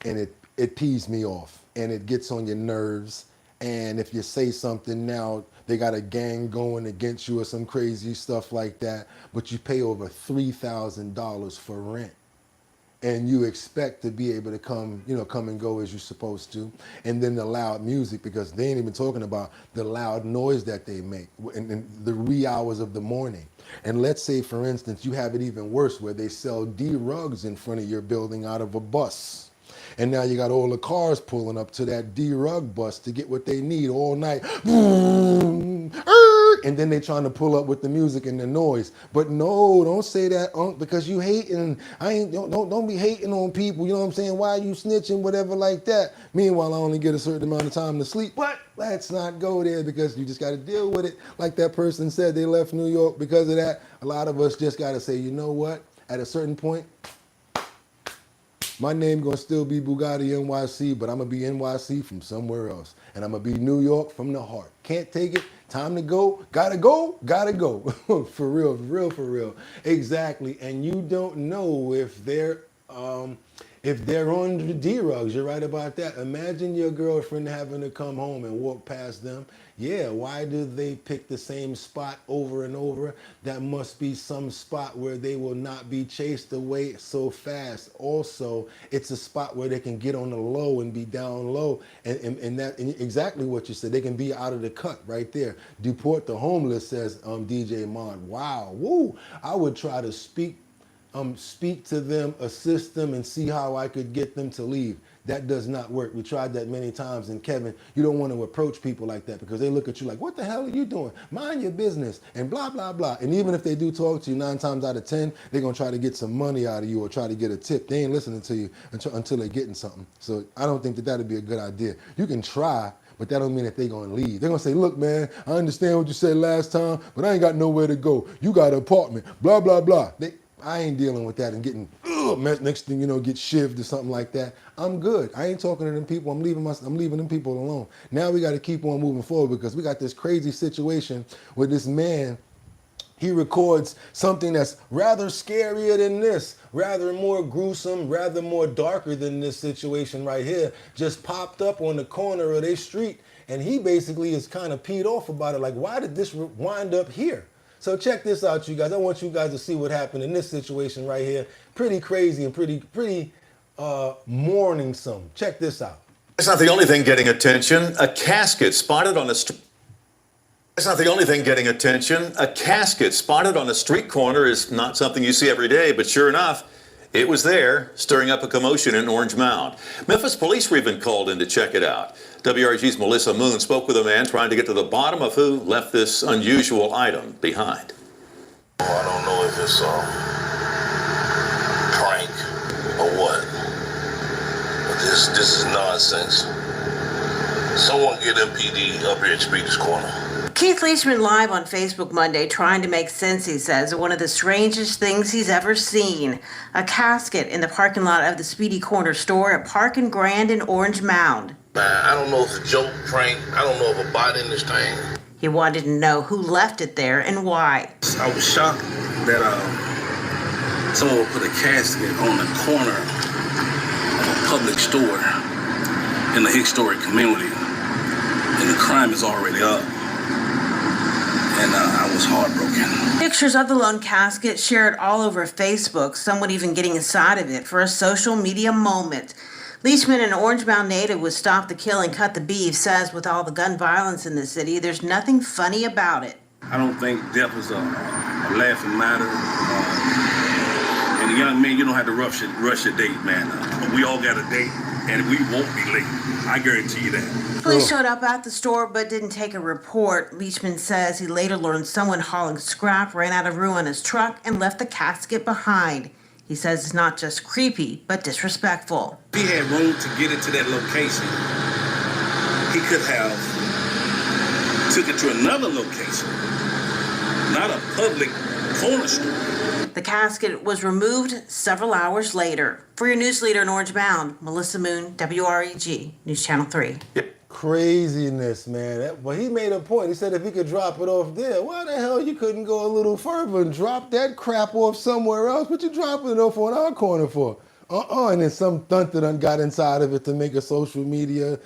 And it pees me off and it gets on your nerves. And if you say something now, they got a gang going against you or some crazy stuff like that, but you pay over $3,000 for rent. And you expect to be able to come and go as you're supposed to. And then the loud music, because they ain't even talking about the loud noise that they make in the wee hours of the morning. And let's say, for instance, you have it even worse where they sell D-rugs in front of your building out of a bus. And now you got all the cars pulling up to that D-rug bus to get what they need all night. And then they trying to pull up with the music and the noise. But no, don't say that, Unc, because you hating. Don't be hating on people, you know what I'm saying? Why are you snitching, whatever like that? Meanwhile, I only get a certain amount of time to sleep. But let's not go there because you just got to deal with it. Like that person said, they left New York because of that. A lot of us just got to say, you know what? At a certain point, my name gonna still be Bugatti NYC, but I'm gonna be NYC from somewhere else. And I'm gonna be New York from the heart. Can't take it, time to go, gotta go. For real. Exactly, and you don't know if they're on the D-rugs. You're right about that. Imagine your girlfriend having to come home and walk past them. Yeah, why do they pick the same spot over and over? That must be some spot where they will not be chased away so fast. Also, it's a spot where they can get on the low and be down low. And exactly what you said, they can be out of the cut right there. Deport the homeless, says DJ Mod. Wow, woo. I would try to speak to them, assist them, and see how I could get them to leave. That does not work. We tried that many times, and Kevin, you don't want to approach people like that because they look at you like, what the hell are you doing? Mind your business, and blah, blah, blah. And even if they do talk to you 9 times out of 10, they're going to try to get some money out of you or try to get a tip. They ain't listening to you until they're getting something. So I don't think that would be a good idea. You can try, but that don't mean that they're going to leave. They're going to say, look, man, I understand what you said last time, but I ain't got nowhere to go. You got an apartment, blah, blah, blah. I ain't dealing with that and getting, next thing you know, get shivved or something like that. I'm good. I ain't talking to them people. I'm leaving them people alone. Now we got to keep on moving forward because we got this crazy situation where this man, he records something that's rather scarier than this, rather more gruesome, rather more darker than this situation right here, just popped up on the corner of their street. And he basically is kind of peed off about it. Like, why did this wind up here? So check this out, you guys. I want you guys to see what happened in this situation right here. Pretty crazy and pretty morningsome. Check this out. That's not the only thing getting attention. A casket spotted on the street. That's not the only thing getting attention. A casket spotted on a street corner is not something you see every day, but sure enough, it was there, stirring up a commotion in Orange Mound. Memphis police were even called in to check it out. WRG's Melissa Moon spoke with a man trying to get to the bottom of who left this unusual item behind. I don't know if it's a prank or what, but this is nonsense. Someone get MPD up here at Speaker's Corner. Keith Leishman live on Facebook Monday trying to make sense, he says, of one of the strangest things he's ever seen. A casket in the parking lot of the Speedy Corner store at Park and Grand in Orange Mound. I don't know if it's a joke, prank. I don't know if a bot in this thing. He wanted to know who left it there and why. I was shocked that someone would put a casket on the corner of a public store in the historic community. And the crime is already up. And I was heartbroken. Pictures of the lone casket shared all over Facebook, someone even getting inside of it for a social media moment. Leishman, an Orange Mound native with Stop the Kill and Cut the Beef, says with all the gun violence in the city, there's nothing funny about it. I don't think death is a laughing matter. And young men, you don't have to rush your date, man. We all got a date, and we won't be late. I guarantee you that. Police showed up at the store but didn't take a report. Leishman says he later learned someone hauling scrap ran out of room on his truck and left the casket behind. He says it's not just creepy, but disrespectful. We had room to get into that location. he could have took it to another location, not a public corner store. The casket was removed several hours later. For your news leader in Orange Bound, Melissa Moon, WREG, News Channel 3. Craziness, man. But he made a point. He said if he could drop it off there, why the hell you couldn't go a little further and drop that crap off somewhere else? What you dropping it off on our corner for? And then some thunter done got inside of it to make a social media,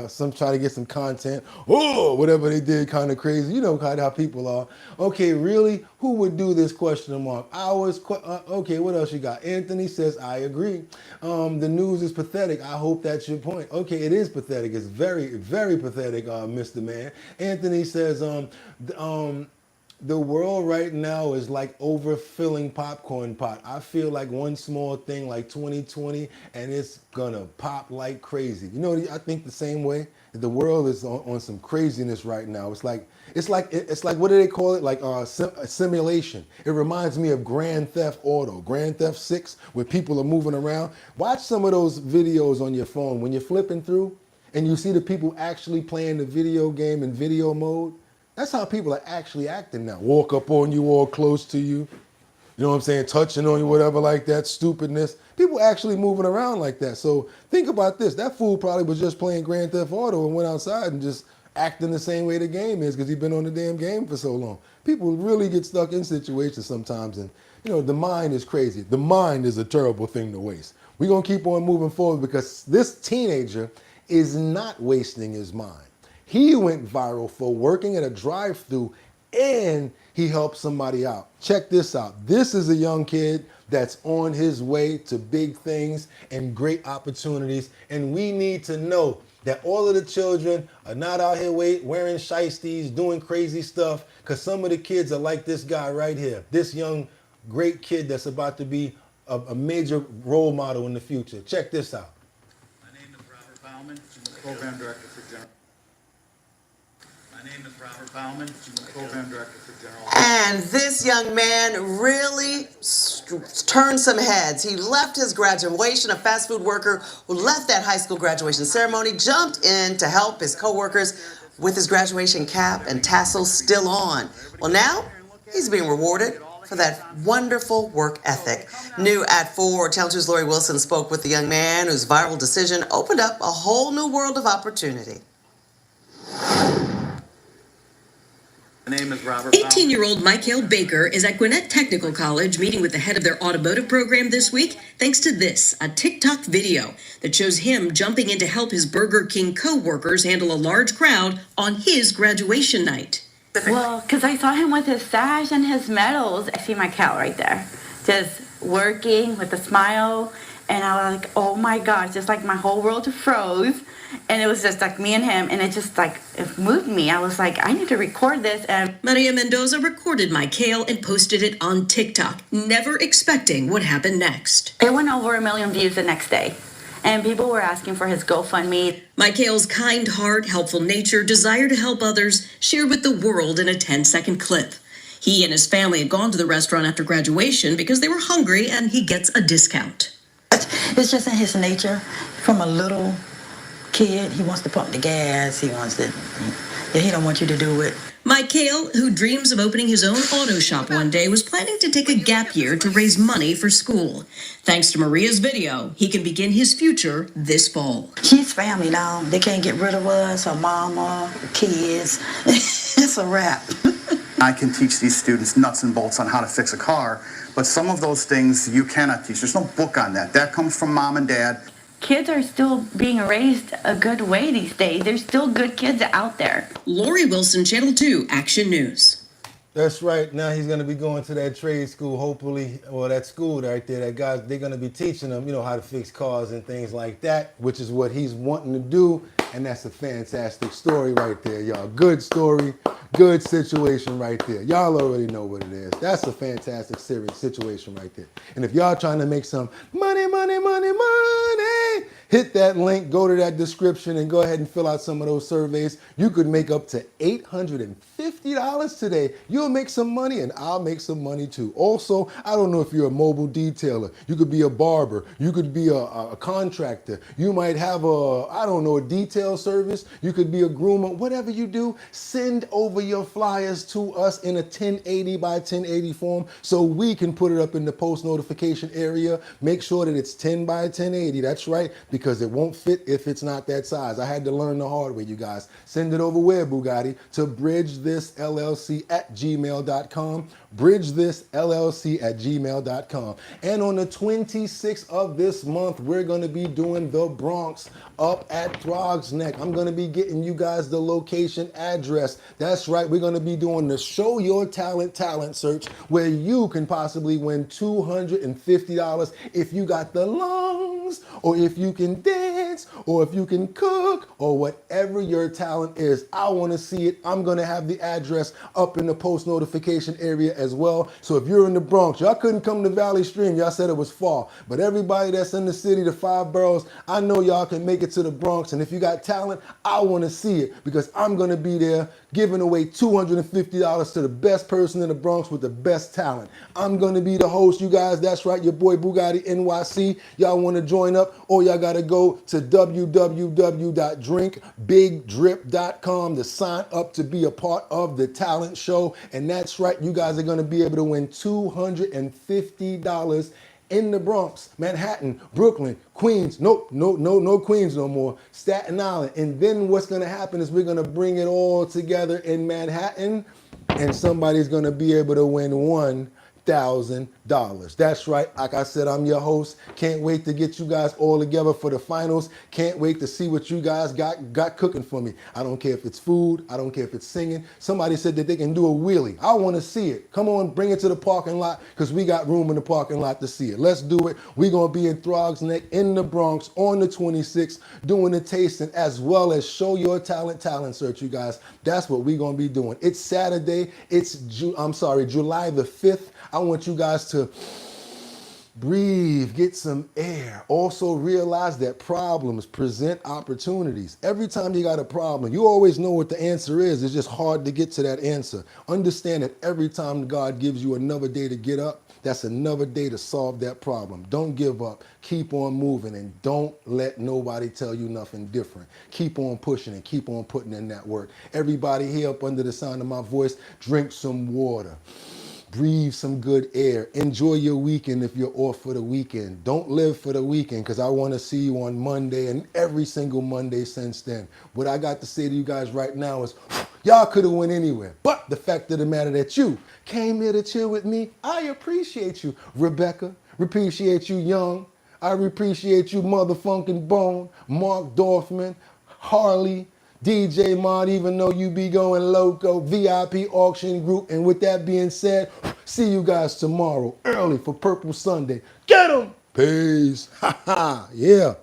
some try to get some content. Oh, whatever they did, kind of crazy. You know kind of how people are. Okay, really? Who would do this, question mark? Ours? Okay, what else you got? Anthony says, I agree. The news is pathetic. I hope that's your point. Okay, it is pathetic. It's very, very pathetic, Mr. Man. Anthony says, the world right now is like overfilling popcorn pot. I feel like one small thing like 2020 and it's gonna pop like crazy. You know, I think the same way. The world is on some craziness right now. It's like what do they call it? Like a simulation. It reminds me of Grand Theft Auto, Grand Theft 6, where people are moving around. Watch some of those videos on your phone when you're flipping through and you see the people actually playing the video game in video mode. That's how people are actually acting now. Walk up on you, all close to you. You know what I'm saying? Touching on you, whatever like that, stupidness. People actually moving around like that. So think about this. That fool probably was just playing Grand Theft Auto and went outside and just acting the same way the game is because he's been on the damn game for so long. People really get stuck in situations sometimes, and you know, the mind is crazy. The mind is a terrible thing to waste. We're going to keep on moving forward because this teenager is not wasting his mind. He went viral for working at a drive-thru and he helped somebody out. Check this out. This is a young kid that's on his way to big things and great opportunities. And we need to know that all of the children are not out here wearing shiesties, doing crazy stuff, because some of the kids are like this guy right here. This young, great kid that's about to be a major role model in the future. Check this out. My name is Robert Bauman. I'm the program director for General. My name is Robert Bauman. I'm the program director for General. And this young man really turned some heads. He left his graduation, a fast food worker who left that high school graduation ceremony, jumped in to help his coworkers with his graduation cap and tassels still on. Well, now he's being rewarded for that wonderful work ethic. New at 4, Channel 2's Lori Wilson spoke with the young man whose viral decision opened up a whole new world of opportunity. My name is Robert. 18-year-old Michael Baker is at Gwinnett Technical College meeting with the head of their automotive program this week, thanks to this, a TikTok video that shows him jumping in to help his Burger King co-workers handle a large crowd on his graduation night. Well, because I saw him with his sash and his medals. I see Michael right there, just working with a smile. And I was like, oh my gosh, just like my whole world froze. And it was just like me and him, and it just like, it moved me. I was like, I need to record this. And Maria Mendoza recorded Michael and posted it on TikTok, never expecting what happened next. It went over 1 million views the next day. And people were asking for his GoFundMe. Michael's kind heart, helpful nature, desire to help others, shared with the world in a 10-second clip. He and his family had gone to the restaurant after graduation because they were hungry, and he gets a discount. It's just in his nature. From a little kid, he wants to pump the gas. He don't want you to do it. Michael, who dreams of opening his own auto shop one day, was planning to take a gap year to raise money for school. Thanks to Maria's video, he can begin his future this fall. She's family now. They can't get rid of us, her mama, her kids. It's a wrap. I can teach these students nuts and bolts on how to fix a car, but some of those things you cannot teach. There's no book on that. That comes from mom and dad. Kids are still being raised a good way these days. There's still good kids out there. Lori Wilson, Channel 2, Action News. That's right. Now he's going to be going to that trade school, hopefully, or that school right there. That guys, they're going to be teaching him, you know, how to fix cars and things like that, which is what he's wanting to do. And that's a fantastic story right there, y'all. Good story. Good situation right there. Y'all already know what it is. That's a fantastic serious situation right there. And if y'all trying to make some money, hit that link, go to that description, and go ahead and fill out some of those surveys. You could make up to $850 today. You'll make some money, and I'll make some money too. Also, I don't know if you're a mobile detailer. You could be a barber. You could be a contractor. You might have a detail service. You could be a groomer. Whatever you do, send over your flyers to us in a 1080 by 1080 form so we can put it up in the post notification area. Make sure that it's 10 by 1080. That's right, because it won't fit if it's not that size. I had to learn the hard way, you guys. Send it over where, Bugatti? To bridgethisllc@gmail.com. bridgethisllc@gmail.com. And on the 26th of this month, we're going to be doing the Bronx up at Throg's Neck. I'm going to be getting you guys the location address. That's right. We're going to be doing the Show Your Talent search where you can possibly win $250 if you got the lungs, or if you can dance, or if you can cook, or whatever your talent is. I want to see it. I'm going to have the address up in the post notification area as well. So if you're in the Bronx, y'all couldn't come to Valley Stream. Y'all said it was far. But everybody that's in the city, the 5 boroughs, I know y'all can make it to the Bronx. And if you got talent, I want to see it, because I'm going to be there giving away $250 to the best person in the Bronx with the best talent. I'm going to be the host, you guys. That's right, your boy Bugatti NYC. Y'all want to join up? Or y'all got to go to www.drinkbigdrip.com to sign up to be a part of the talent show. And that's right, you guys are going to be able to win $250 in the Bronx, Manhattan, Brooklyn, Queens. No Queens no more. Staten Island. And then what's going to happen is we're going to bring it all together in Manhattan, and somebody's going to be able to win $1,000. That's right. Like I said, I'm your host. Can't wait to get you guys all together for the finals. Can't wait to see what you guys got cooking for me. I don't care if it's food. I don't care if it's singing. Somebody said that they can do a wheelie. I want to see it. Come on, bring it to the parking lot, because we got room in the parking lot to see it. Let's do it. We're going to be in Throg's Neck in the Bronx on the 26th doing the tasting as well as Show Your Talent search, you guys. That's what we're going to be doing. It's Saturday. It's July the 5th. I want you guys to breathe, get some air. Also realize that problems present opportunities. Every time you got a problem, you always know what the answer is. It's just hard to get to that answer. Understand that every time God gives you another day to get up, that's another day to solve that problem. Don't give up. Keep on moving, and don't let nobody tell you nothing different. Keep on pushing and keep on putting in that work. Everybody here up under the sound of my voice, drink some water. Breathe some good air. Enjoy your weekend if you're off for the weekend. Don't live for the weekend, because I want to see you on Monday and every single Monday since then. What I got to say to you guys right now is, y'all could have went anywhere. But the fact of the matter that you came here to chill with me, I appreciate you. Rebecca, appreciate you, Young. I appreciate you, Motherfunkin' Bone, Mark Dorfman, Harley, DJ Mod, even though you be going loco, VIP Auction Group. And with that being said, see you guys tomorrow early for Purple Sunday. Get 'em! Peace. Ha ha. Yeah.